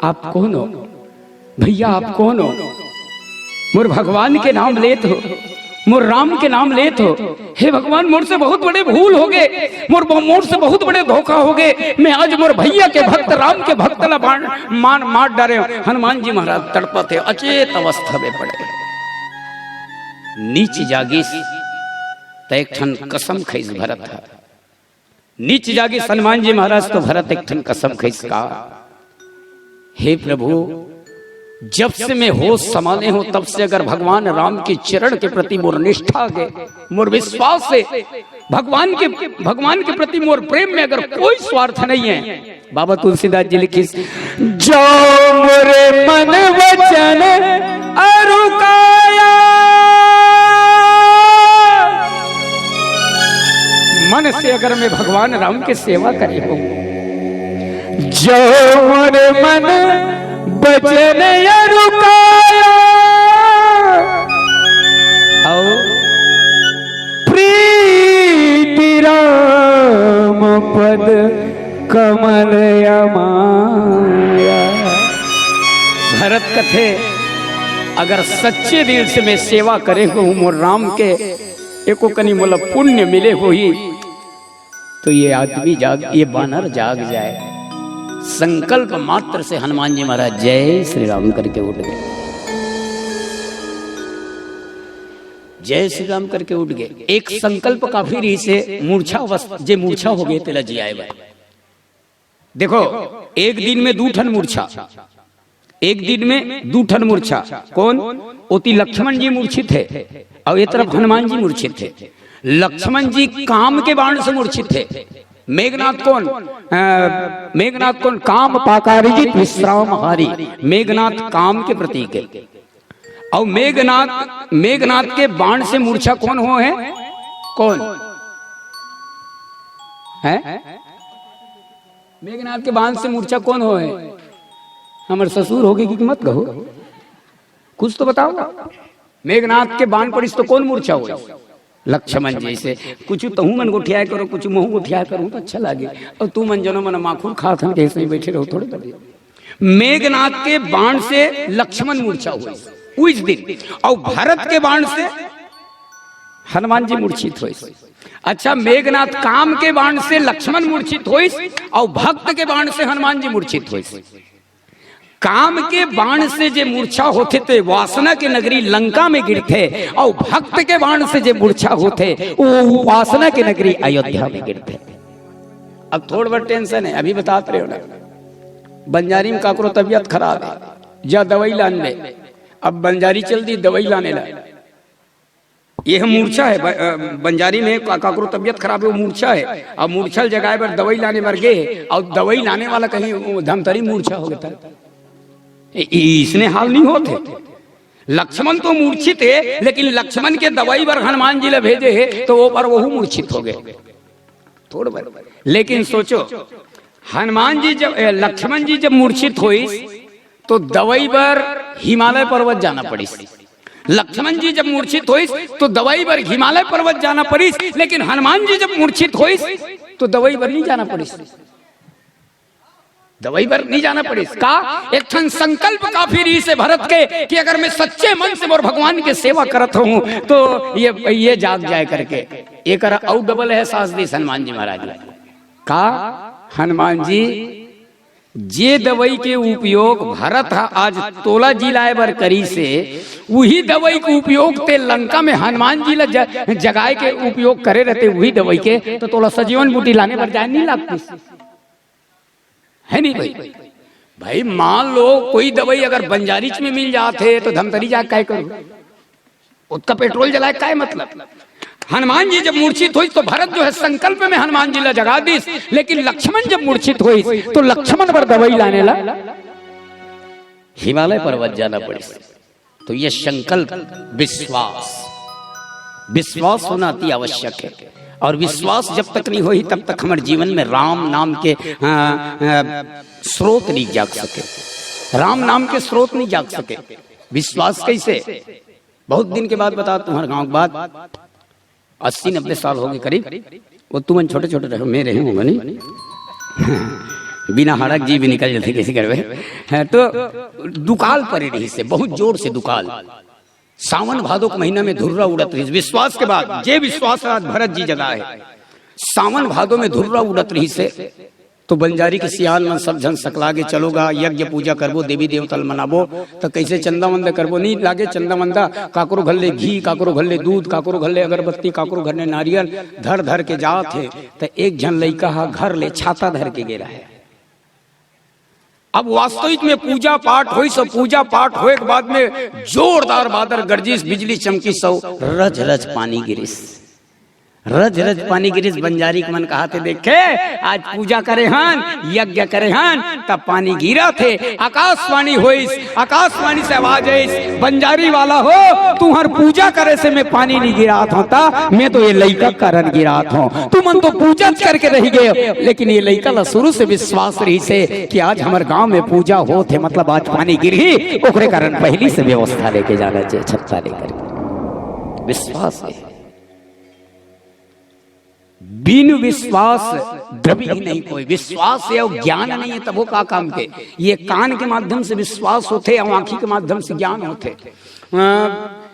आप कौन हो, भैया आप कौन हो? मोर भगवान के नाम लेत हो, मोर राम के नाम लेत हो। हे भगवान मोर से बहुत बड़े भूल हो गए, मोर से बहुत बड़े धोखा हो गए। मैं आज मोर भैया के भक्त राम के भक्त ला मार डारे। हनुमान जी महाराज तड़पते अचेत अवस्था में पड़े। नीच जागिस तो एक ठन कसम खैस भरत है। नीच जागिस हनुमान जी महाराज तो भरत एक ठन कसम खैस का, हे प्रभु जब से मैं होश संभाले हूं तब से अगर भगवान राम के चरण के प्रति मोर निष्ठा के मोर विश्वास से भगवान के प्रति मोर प्रेम में अगर कोई स्वार्थ नहीं है। बाबा तुलसीदास जी लिखी, जो मोरे मन वचन अरु काया, मन से अगर मैं भगवान राम की सेवा करे हूं, जो मोरे मन वचन अरु काया, और प्रीति राम पद कमल माया। भरत कथे अगर सच्चे दिल से मैं सेवा करे हूँ मोर राम के एको कनी मोला पुण्य मिले हो ही, तो ये आदमी ये बानर जाग जाए। संकल्प मात्र से हनुमान जी महाराज जय श्री राम करके उठ गए, जय श्री राम करके उठ गए। एक संकल्प काफी रही से मूर्छा हो गए तेला जी आए भाई। देखो एक दिन में 2 ठन मूर्छा, एक दिन में 2 ठन मूर्छा। कौन? ओती लक्ष्मण जी मूर्छित थे और ये तरफ हनुमान जी मूर्छित थे। लक्ष्मण जी काम के बाण से मूर्छित थे। मेघनाथ कौन? काम पाकारिजित विश्राम हारी। मेघनाथ काम के प्रतीक है। और मेघनाथ के बाण से मूर्छा कौन हो है? कौन है? मेघनाथ के बाण से मूर्छा कौन हो है? हमारे ससुर हो गए कि मत कहो, कुछ तो बताओ। मेघनाथ के बाण पर इस तो कौन मूर्छा हो? लक्ष्मण जी से। कुछ तहू मन गोठिया करो, कुछ महू गोठिया करो तो अच्छा लगे। और तू मन जनो मन माखूर खा था कैसे ही बैठे रहो थोड़े बढ़िया। मेघनाथ के बाण से लक्ष्मण मूर्छा हुई उस दिन, और भरत के बाण से हनुमान जी मूर्छित हुए। अच्छा, मेघनाथ काम के बाण से लक्ष्मण मूर्छित हुए और भक्त के बाण से हनुमान जी मूर्छित हुए। काम के बाण से जे मूर्छा होते थे वासना के नगरी लंका में गिरते, और भक्त के बाण से जे मूर्छा होते वो वासना के नगरी अयोध्या में गिरते। अब थोड़ा बहुत टेंशन है, अभी बताते रहे हो ना। बंजारी में काकरो तबियत खराब है, जा दवाई लाने। अब बंजारी चल दी दवाई लाने ला, यह मूर्छा है। बंजारी में काकरो तबियत खराब है, वो मूर्छा है। अब मूर्छल जगह पर दवाई लाने पर गए और दवाई लाने वाला कहीं धमतरी मूर्छा हो गया। इसने हाल नहीं होते। लक्ष्मण तो मूर्छित है, लेकिन लक्ष्मण के दवाई पर हनुमान जी ले भेजे है तो वो पर वो मूर्छित हो गए थोड़ा बार। लेकिन सोचो, हनुमान जी जब लक्ष्मण जी जब मूर्छित हुई तो दवाई पर हिमालय पर्वत जाना पड़ी। लक्ष्मण जी जब मूर्छित हुई तो दवाई पर हिमालय पर्वत जाना पड़ी, लेकिन हनुमान जी जब मूर्छित हुई तो दवाई पर नहीं जाना पड़ी। दवाई पर नहीं जाना पड़ी। का एक क्षण संकल्प काफी रही से भरत के कि अगर मैं सच्चे मन से और भगवान की सेवा करत हूं तो ये जाग जाए करके। एक और डबल है सास दी हनुमान जी महाराज का। हनुमान जी जे दवाई के उपयोग भरत आज तोला जिलाए बर करी से, वही दवाई के उपयोग ते लंका में हनुमान जी जगाए के उपयोग करे रहते। वही दवाई के तो तोला सजीवन बूटी लाने पर जाए नहीं लगती है नहीं भाई। भाई मान लो कोई दवाई अगर बंजारीच में मिल जाते तो धमतरी जा काय करो, उसका पेट्रोल जलाए काय मतलब। हनुमान जी जब मूर्छित हुई तो भरत जो है संकल्प में हनुमान जी ला जगा दी, लेकिन लक्ष्मण जब मूर्छित हुई तो लक्ष्मण पर दवाई लाने ला हिमालय पर्वत जाना पड़ी। तो ये संकल्प विश्वास होना अति आवश्यक है। और विश्वास जब तक नहीं होई तब तक हमारे जीवन में राम नाम के स्रोत नहीं जाग सके। राम नाम के स्रोत नहीं जाग सके। विश्वास कैसे? बहुत दिन के बाद बता तुम्हारे गांव की बात, 80-90 साल हो गए करीब। वो तुम छोटे छोटे रहो, मेरे होंगे नहीं, बिना हड़क जी भी निकल जाते किसी करवे। तो दुकाल पड़े रही से, बहुत जोर से दुकाल। सावन भादो के महीना में धुर्रा उड़त रही। विश्वास के बाद जे विश्वास आज भरत जी जगह है। सावन भादो में धुर्रा उड़त रही से तो बंजारी के सियाल में सब जन सकला के चलोगा, यज्ञ पूजा करबो, देवी देवतल मनाबो। तो कैसे चंदा वंदा करबो, नहीं लागे चंदा वंदा। काकरो घर ले घी, काकरो घर ले दूध, काकरो घर ले अगरबत्ती, काकरो घर ले नारियल धर धर के जात है। तो एक जन लइका घर ले छाता धर के गिरा है। अब वास्तविक में पूजा पाठ हुई, सब पूजा पाठ होए के बाद में जोरदार बादल गर्जिश, बिजली चमकी, सौ रज रज पानी गिरिस, रज रज पानी गिरिस। बंजारी के मन कहा थे देखे आज पूजा करे हन, यज्ञ करे हन, तब पानी गिरा थे। आकाशवाणी होइस, आकाशवाणी से आवाज आइस, बंजारी वाला हो तुम्हार पूजा करे से मैं पानी नहीं गिरात होता, मैं तो ये लइका कारण गिरात हूँ। तुम तो पूजा करके रह गए, लेकिन ये लइका ला शुरू से विश्वास रही से कि आज हमारे गांव में पूजा हो थे, मतलब आज पानी गिरी, ओकरे कारण पहली से व्यवस्था लेके जाना चाहिए, छत्ता लेकर। विश्वास है, बिन विश्वास द्रव्य ही नहीं कोई। विश्वास है और ज्ञान नहीं है तब वो का काम के। ये कान के माध्यम से विश्वास होते और आंखी के माध्यम से ज्ञान होते।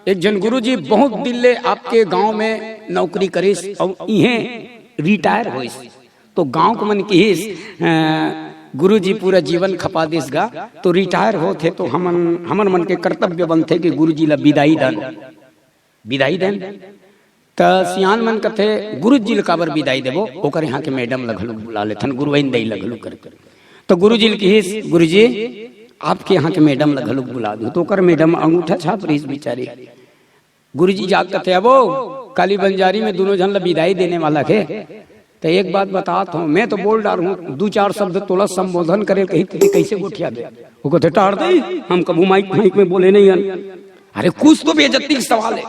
एक जन गुरु जी बहुत दिल्ले आपके गांव में नौकरी करिस और इन्हें रिटायर होइस, तो गांव को मन की गुरु जी पूरा जीवन खपा दिस गा, तो रिटायर होते तो हमन मन के कर्तव्य बनते कि गुरु जी ला विदाई देन, विदाई देन। तो सियान मन कथे गुरु जी काबर विदाई देवो, ओकर यहाँ के मैडम लगलू बुला लेथन, गुरुवाइन दई लगलू करके। तो गुरु जी की गुरु जी आपके यहाँ के मैडम लगलू बुला दो, तो ओकर मैडम अंगूठा छाप रही बेचारी। गुरु जी जाग कथे अब काली बंजारी में दोनों जन ला विदाई देने वाला है। तो एक बात बताता हूँ, मैं तो बोल डाल हूँ, दो चार शब्द तोला संबोधन करे कही कैसे गोठिया दे, वो कहते टाड़ दे, हम कबू माइक माइक में बोले नहीं। अरे कुछ तो बेइज्जती का सवाल है,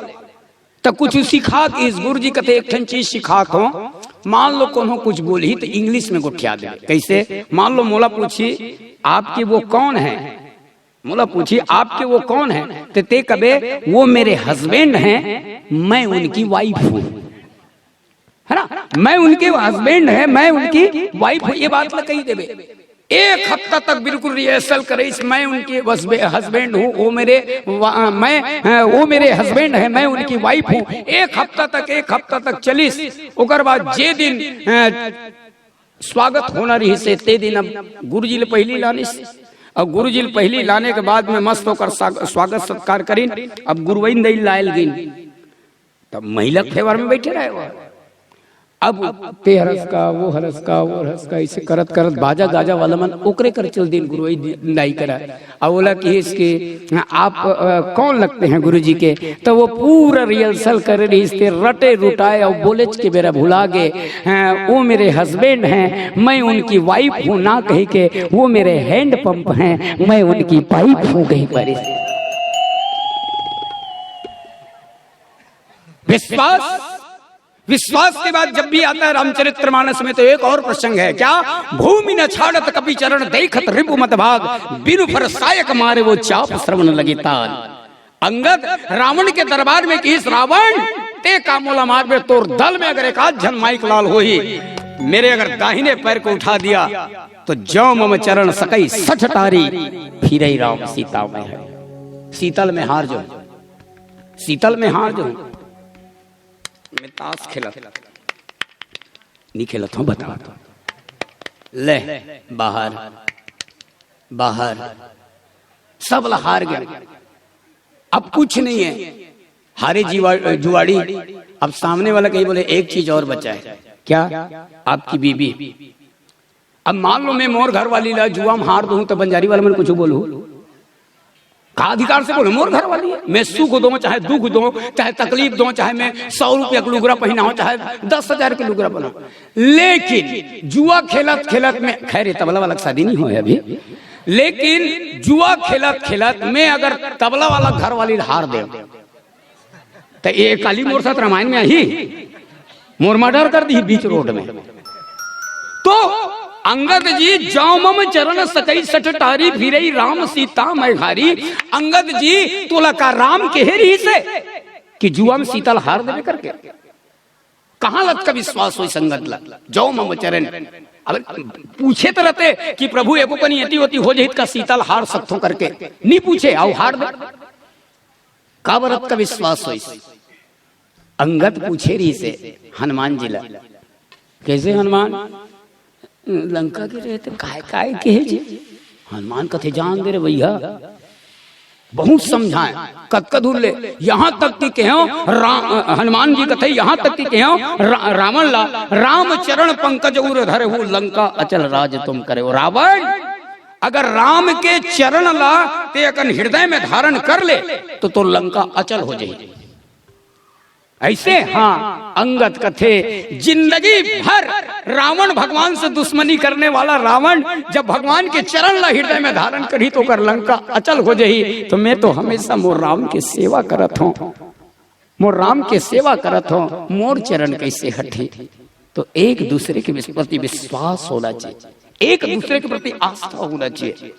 तो कुछ सिखा इस गुरु जी कहते एक चीज सिखा तो मान लो कोनो कुछ बोली तो इंग्लिश में गोठिया दे। कैसे? मान लो मोला पूछी आपके वो कौन है, मोला पूछी आपके वो कौन है, तो ते कबे वो मेरे हस्बैंड हैं, मैं उनकी वाइफ हूँ, है ना, मैं उनके हस्बैंड है, मैं उनकी वाइफ हूँ। ये बात ला कही देवे। एक हफ्ता तक बिल्कुल रिहर्सल करे, मैं उनके हस्बैंड हूँ, वो मेरे हस्बैंड है, मैं उनकी वाइफ हूँ। एक हफ्ता तक चलिस। उकर बाद जे दिन स्वागत होना रही से ते दिन अब गुरु जी ले पहली लानिस, और गुरु जी पहली लाने के बाद में मस्त होकर स्वागत सत्कार करीन। अब गुरुवाइन दई लायल गई, तब महिला फेवर में बैठे रहे वो। अब ते हरस का वो हरस का वो हरस का ऐसे करत करत बाजा गाजा वाला मन ओकरे कर चल दिन गुरुवाई नाई करा। अब बोला कि इसके आप कौन लगते हैं गुरु जी के, तो वो पूरा रिहर्सल कर रही इसके रटे रुटाए और बोले के मेरा भुला गए, वो मेरे हस्बैंड हैं, मैं उनकी वाइफ हूँ, ना कही के वो मेरे हैंड पंप हैं, मैं उनकी पाइप हूँ कहीं पर। विश्वास के बाद जब भी आता है रामचरितमानस में तो एक और प्रसंग है, क्या? भूमि न छाड़त कपि चरण देखत रिपु मत भाग, बिनु फर सायक मारे वो चाप श्रवण लगी ताल। अंगद रावण के दरबार में किस रावण ते कामोला मार में तोर दल में अगर एक आध जन माइक लाल हो ही, मेरे अगर दाहिने पैर को उठा दिया तो जौ मम चरण सकई सठ टारी, फिर ही राम सीता में है। शीतल में हार जो, शीतल में हार जो मैं ताश खेला नहीं खेलत हूँ, बता दो ले बाहर बाहर सब ला हार गया। अब कुछ नहीं है, हारे जुआड़ी। अब सामने वाला कहीं बोले एक चीज और बचा है, क्या? आपकी बीबी। अब मान लो मैं मोर घर वाली ला जुआ में हार दूं तो बंजारी वाला मैं कुछ बोलूं, का अधिकार से बोलो? मोर घर वाली है, मैं सुख दो चाहे दुख दो, चाहे तकलीफ दो, चाहे मैं 100 रुपया का लुगरा पहनाऊं, चाहे 10,000 के लुगरा बनाऊं। लेकिन जुआ खेलत खेलत में, खैर तबला वाला शादी नहीं हुआ अभी, लेकिन जुआ खेलत खेलत में अगर तबला वाला घर वाली हार दे तो ये काली मोर साथ रामायण में आई मोर मर्डर कर दी बीच रोड में। तो अंगद जी जाओ मम चरण सकई सठ टारी, फिरई राम सीता मैघारी। अंगद जी तोला का राम के हेरी से कि जुआ में सीता हार देवे करके, कहां लत का विश्वास हो संगत ला जाओ मम चरण। अब पूछे तो रहते कि प्रभु एगो कनी एती होती हो जाहित का सीतल हार सकतो करके, नहीं पूछे आओ हार दे, का बरत का विश्वास हो। अंगद पूछे रही से हनुमान जी ला, कैसे हनुमान लंका के रहते काय काय के जी? हनुमान कथे जान दे रे भैया, बहुत समझाए कदूर ले, यहाँ तक कि कहो हनुमान जी कथे यहाँ तक कि कहो रावण ला राम चरण पंकज उर धरे हूँ, लंका अचल राज तुम करे। रावण अगर राम के चरण ला ते अकन हृदय में धारण कर ले तो लंका अचल हो जाएगी। ऐसे हाँ अंगद कथे जिंदगी भर रावण भगवान से दुश्मनी करने वाला रावण जब भगवान के चरण ला हृदय में धारण करी तो कर लंका अचल हो जाही। तो मैं तो हमेशा मोर राम के सेवा करत हूँ, मोर राम के सेवा करत हूँ, मोर चरण कैसे हटे। तो एक दूसरे के प्रति विश्वास होना चाहिए, एक दूसरे के प्रति आस्था होना चाहिए।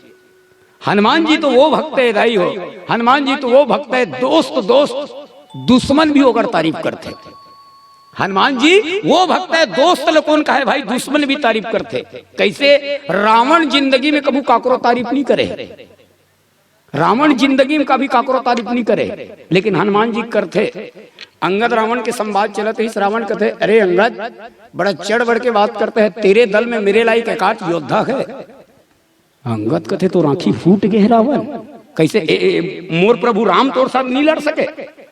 हनुमान जी तो वो भक्त है दाई हो, हनुमान जी तो वो भक्त है दोस्त दुश्मन भी होकर तारीफ करते। हनुमान जी वो भक्त है दोस्त कौन का है भाई, दुश्मन भी तारीफ करते। कैसे? रावण जिंदगी में कभी काकरो तारीफ नहीं करे, रावण जिंदगी में कभी काकरो तारीफ नहीं करे, लेकिन हनुमान जी करते। अंगद रावण के संवाद चलते ही रावण कहते अरे अंगद बड़ा चढ़ बढ़ के बात करते हैं, तेरे दल में मेरे लायक एकाध योद्धा है। अंगद कहते तो राखी फूट गए रावण। कैसे? मोर प्रभु राम तोर साथ नहीं लड़ सके।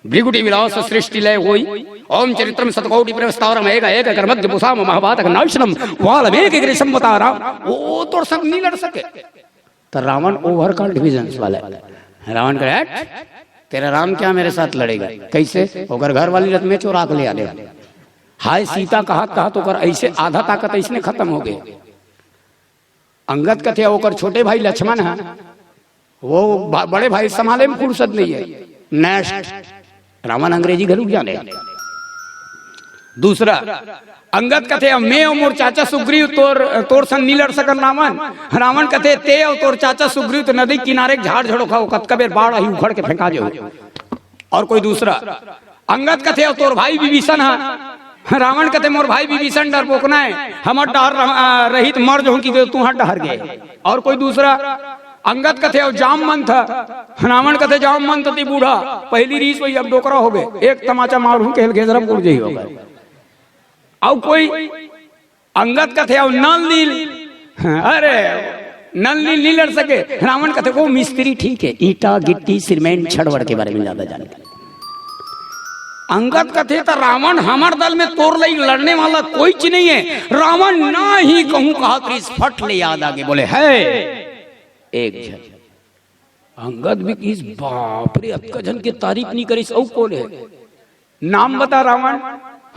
भृगुटी विलास सृष्टि लय होई ओम चरित्रम शतकोटि प्रस्तावरम एक एक कर मध्य पुसाम महाभारत नाशनम वाल्मीकि के ग्रीष्मवतारा, वो तोर साथ नहीं लड़ सके। तो रावण ओवर कॉन्फिडेंस वाला है। रावण कहे तेरा राम क्या मेरे साथ लड़ेगा? कैसे? होकर घर वाली रथ में चोरा के ले आले। हाय सीता कहा तो कर ऐसे आधा ताकत ऐसे खत्म हो गए। अंगद कथे होकर छोटे भाई लक्ष्मण है, वो बड़े भाई संभाले में फुर्सत नहीं है। नेक्स्ट रावण अंग्रेजी घलू जाने। दूसरा अंगद कथे मैं और मोर चाचा सुग्रीव तोर संग नहीं लड़ सकन रावण। रावण कथे ते और तोर चाचा सुग्रीव तो नदी किनारे झाड़ झड़ो खाओ कतकबेर बाढ़ ही उखड़ के फेंका जाओ। और कोई दूसरा अंगद कथे और तोर भाई विभीषण है। रावण कथे मोर भाई विभीषण डर पोकना है, हमर डर रहित मर जो कि तू हट डर गए। और कोई दूसरा अंगद कथे और जामवंत था, रावण कथे जामवंत थी बूढ़ा पहली रीस वही अब डोकरा हो गए, एक तमाचा मारू के घेजरा पुड़ जाही हो गए। और कोई अंगद कथे और नल नील, अरे नल नील नहीं लड़ सके। रावण कथे वो मिस्त्री ठीक है, ईटा गिट्टी सीमेंट छड़वड़ के बारे में ज्यादा जानते। अंगद कथे तो रावण हमार दल में तोर लई लड़ने वाला कोई चीज नहीं है। रावण ना ही कहूं कहा फट ले याद आगे बोले है एक जन। अंगद भी किस बाप रे अक्का जन के तारीफ नहीं करी सौ कौन है? नाम बता रावण।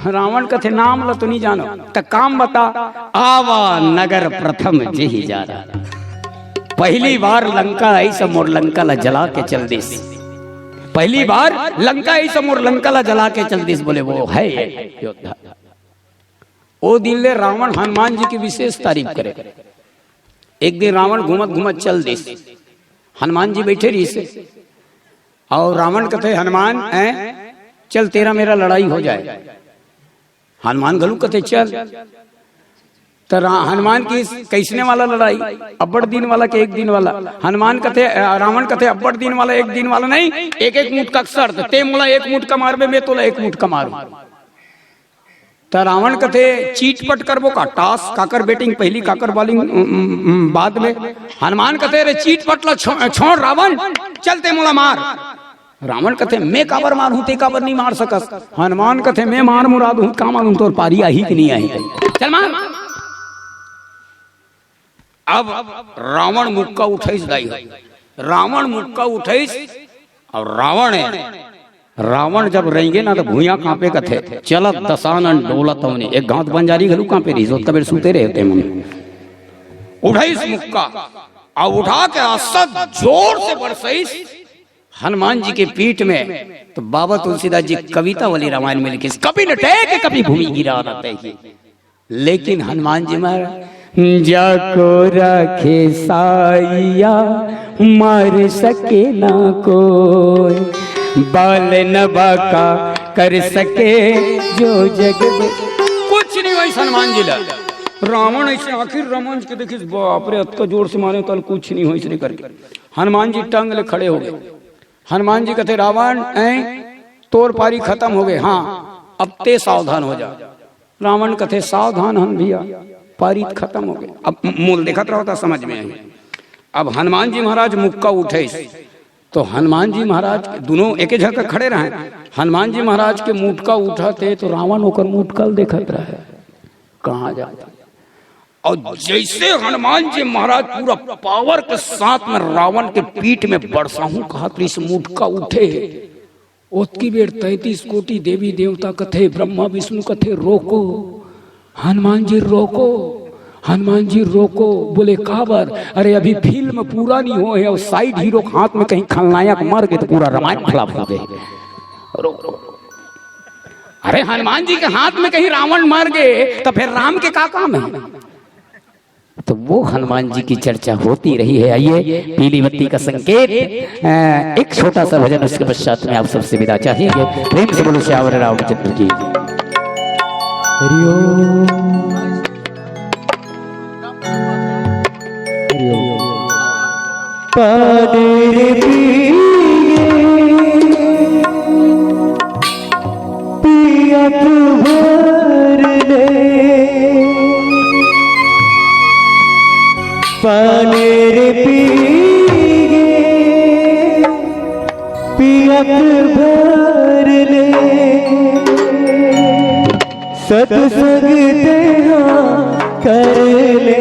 रावण कथे नाम ला तो नहीं जानो, तो काम बता। आवा नगर प्रथम जेही जा रहा, पहली बार लंका ऐसा मोर लंका ला जला के चल दिस, पहली बार लंका ऐसा मोर लंका ला जला के चल दिस। बोले वो है योद्धा। ओ दिन ले रावण हनुमान जी की विशेष तारीफ करे। एक दिन रावण घूमत घूमत चल दिस, हनुमान जी बैठे रही से और रावण कथे हनुमान चल तेरा मेरा लड़ाई हो जाए। हनुमान गलू कथे चल। तो हनुमान की कैसने वाला लड़ाई? अब्बड़ दिन वाला के एक दिन वाला। हनुमान कथे रावण कथे अब्बड़ दिन वाला एक दिन वाला नहीं, एक एक मुठ का शर्त, ते मुला एक मुठ का मारबे मैं तोला एक मुठ का मारू। तो रावण कथे चीट पट करबो का टास काकर बैटिंग पहली काकर बॉलिंग बाद में। हनुमान कथे रे चीट पटला छोड़ रावण चलते मुला मार। रावण कथे मैं काबर मारूं ते काबर नहीं मार सकस। हनुमान कथे मैं मार मुराद हूं का मारूं तोर पारी आई कि नहीं आई, चल मार। अब रावण मुक्का उठाइस दाई, रावण मुक्का उठाइस और रावण है। रावण जब रहेंगे ना तो भूया कांपे कथे चलत दसानन डोलत होने एक गांव बंजारी घलू कांपे रही सोत कबीर सुते रहते मन उठाइस मुक्का और उठा के असद जोर से बरसाइस हनुमान जी के पीठ में। तो बाबा तुलसीदास जी कविता वाली रामायण में लिखे कभी न टेक कभी भूमि गिरा रहता है, लेकिन हनुमान जी महाराज जाको रखे साइया मार सके ना कोई, बाल नबा का कर सके जो जग में। कुछ नहीं हुआ हनुमान जी ला। रावण ऐसे आखिर रामायण के देखिए बाप रे अत जोर से मारे तो कुछ नहीं हुआ इसने करके हनुमान जी टंग ले खड़े हो गए। हनुमान जी कहते रावण तोर पारी खत्म हो गए, हाँ अब ते सावधान हो जा। रावण कहते सावधान हम भैया पारी खत्म हो गए। अब मूल देखा रहा समझ में आई। अब हनुमान जी महाराज मुक्का उठे तो हनुमान जी महाराज दोनों एक जगह खड़े रहे। हनुमान जी महाराज के मुटका उठाते तो रावण होकर मुटकल देखत रहे कहाँ जाता। और जैसे हनुमान जी महाराज पूरा पावर के साथ में रावण के पीठ में बरसाहू कहा त्रिशमूर्ख उठे। ओतकी बेर 33 कोटि देवी देवता कथे, ब्रह्मा विष्णु कथे रोको, हनुमान जी रोको, हनुमान जी रोको। बोले काबर? अरे अभी फिल्म पूरा नहीं हो है और साइड हीरो के हाथ में कहीं खलनायक मर गए तो पूरा रामायण खिलाफ हो गए। रोको। अरे हनुमान जी के हाथ में कहीं रावण मर गए तो फिर राम के क्या काम है? तो वो हनुमान जी की चर्चा होती रही है। आइए पीली बत्ती का संकेत, एक छोटा सा भजन, उसके पश्चात में आप सबसे विदा चाहेंगे। प्रेम से बोलो श्यावर रामचंद्र की। पानेर पीगे पियत भर ले, सतसंग तेहा कर ले,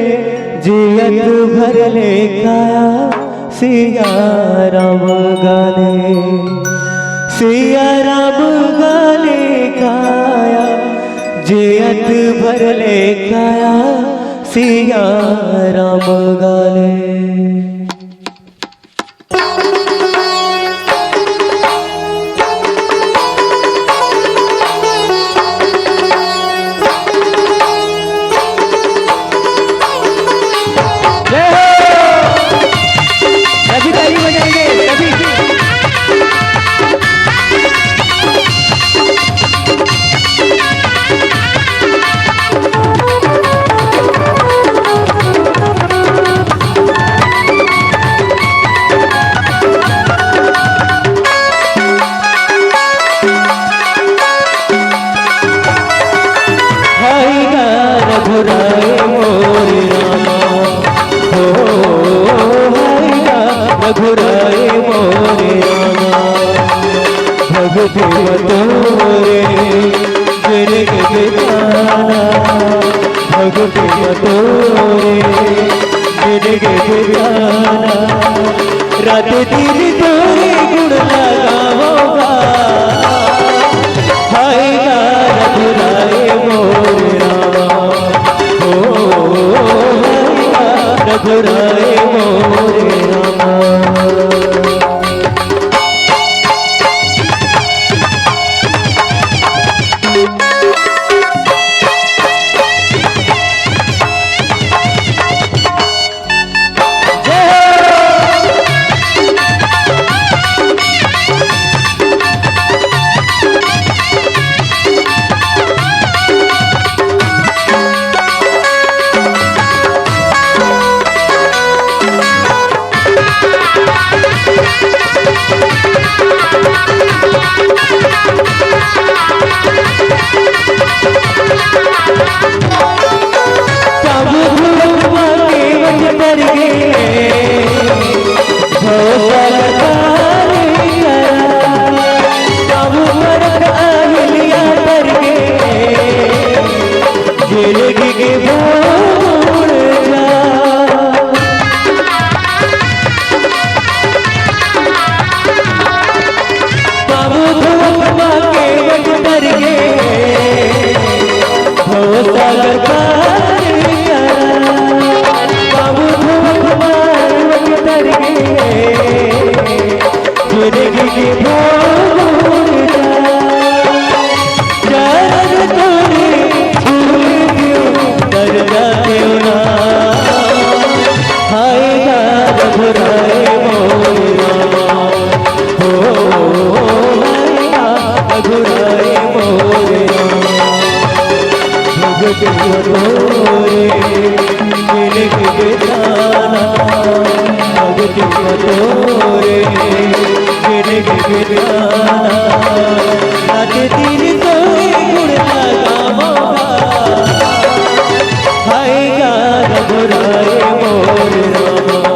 जियत भर ले काया सिया राम गाले, सिया राम गाले काया, जियत भर ले काया सिया राम गाले। कभी ताली बजाएंगे कभी। रघुराए मोरे रामा, भगति मतोरे गिरग बिताना, भगति मतोरे गिरग बिताना, रात दिन तोरे गुण लगाओगा, हायगा रघुराए मोरे रामा, हायगा रघुराए मोरे रामा। रघुराए मोरे रामा,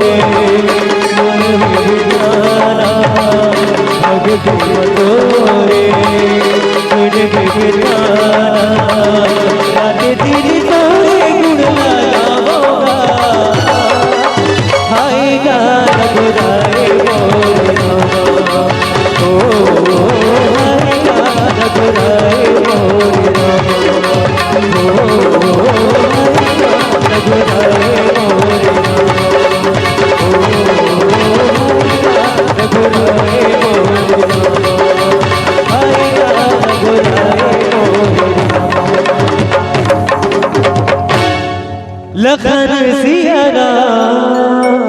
रे मन में बिठाना भगती मतो रे मन में बिठाना रात तेरी सारे गुण लगाओगा आएगा रघुराए मोरे ओ आएगा रघुराए मोरे लखन सिया राम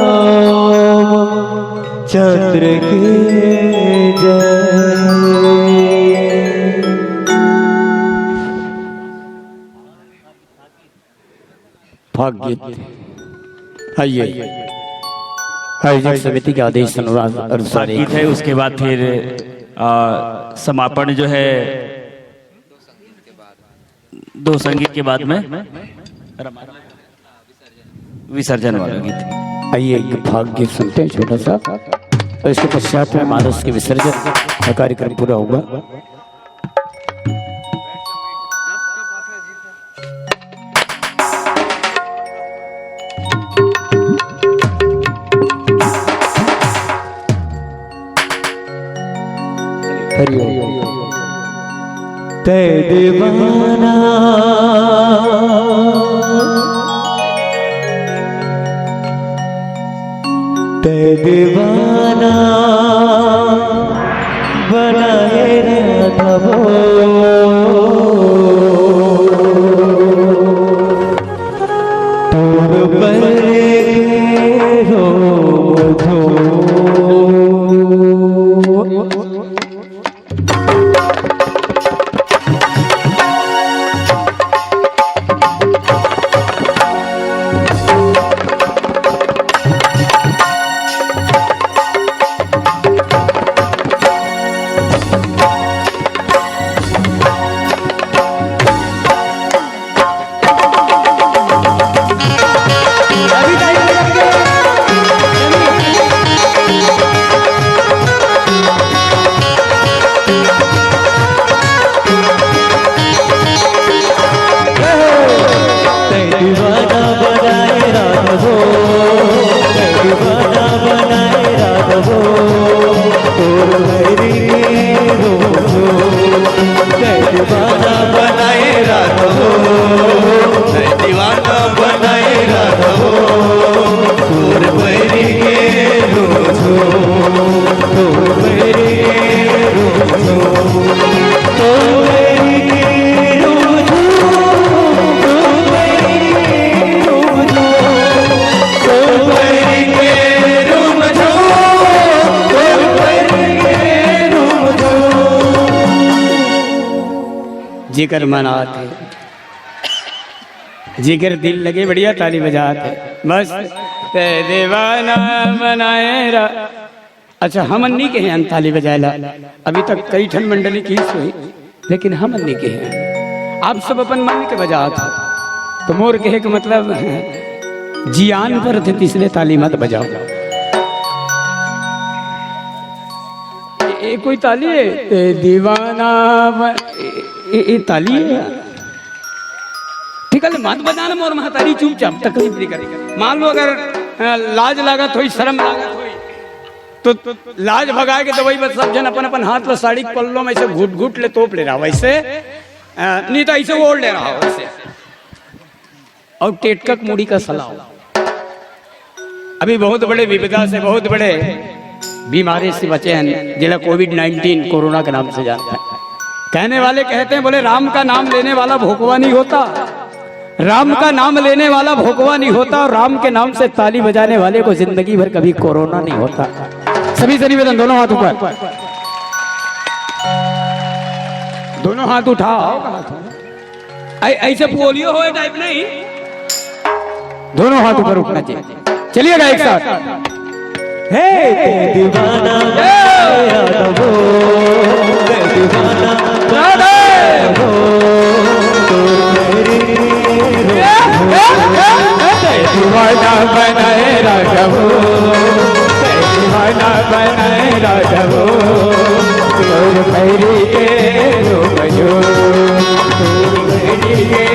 चंद्र के जय। भाग्य आइए आयोजक समिति के आदेश अनुसार गीत है। उसके बाद फिर समापन जो है दो संगीत के बाद में विसर्जन वाला गीत। आइए एक भाग्य सुनते हैं छोटा सा, और इसके पश्चात में मानस के विसर्जन का कार्यक्रम पूरा होगा। तै दीवाना तै दीवाना बनाए राघवो तोर बरे रो जिगर मनाते जिगर दिल लगे बढ़िया ताली बजाते बस ते दीवाना बनाए रा। अच्छा हमन नहीं के हैं ताली बजाएला, अभी तक कई ठन मंडली की हुई, लेकिन हमन नहीं के हैं। आप सब अपन मन के बजा था तो मोर कहे के मतलब जियान पर थे इसलिए ताली मत बजाओ। ये कोई ताली है? दीवाना ये ताली है। ठीक है मत बजाना मोर महतारी चुपचाप तकलीफ नहीं करेगा। मान लो अगर लाज लागत हुई शर्म लागत हुई तो लाज भगा के तो वही बस सब जन अपन अपन हाथ में साड़ी पल्लो में से घुट घुट ले तोप ले रहा वैसे नहीं तो ऐसे ओढ़ ले रहा वैसे। और टेटकक मुड़ी का सलाह अभी बहुत बड़े विपदा से बहुत बड़े बीमारी से बचे हैं जिला कोविड-19 कोरोना के नाम से जानता है। कहने वाले कहते हैं बोले राम का नाम लेने वाला भोकवा नहीं होता, राम का नाम लेने वाला भोकवा नहीं होता, और राम के नाम से ताली बजाने वाले को जिंदगी भर कभी कोरोना नहीं होता। सभी से निवेदन दोनों हाथ ऊपर, दोनों हाथ उठाओ। ऐसे पोलियो हो टाइप नहीं, दोनों हाथ ऊपर उठना चाहिए। चलिएगा एक साथ। हे दीवाना राघवो दीवाना राघवो दीवाना बनाए राघव, दीवाना बनाए राघव, तोर पैरी के रूप जो, तोर पैरी के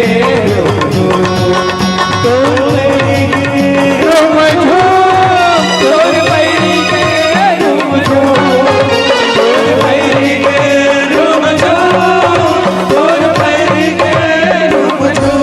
रूप जो, तोर पैरी के रूप जो, तोर पैरी के रूप जो, तोर पैरी के रूप जो,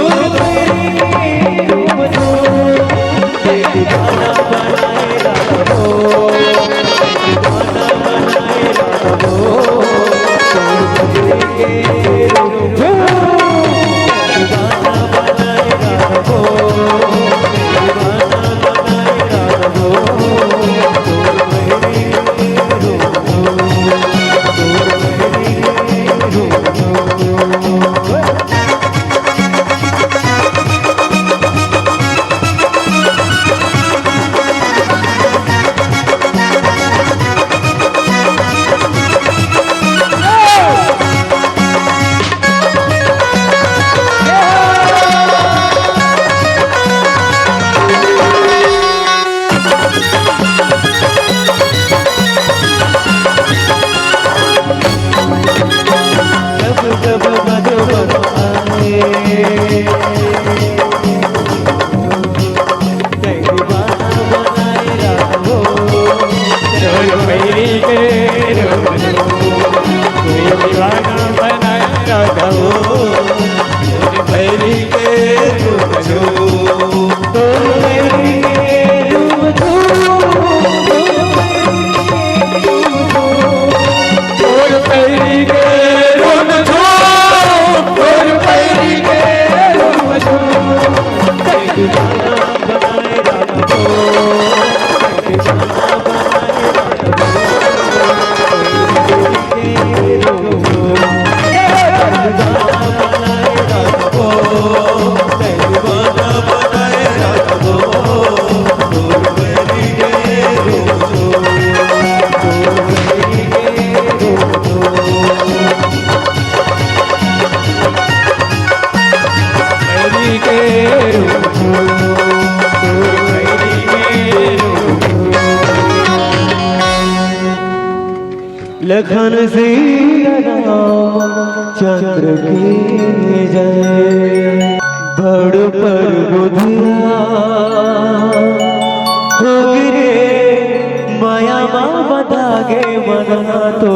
तोर पैरी के रूप जो, दीवाना बनाए राघव, दीवाना बनाए राघव, लखन सीता चंद्र की जय बड़ पर बुधिया हो गिरे माया माँ बता गे मना तो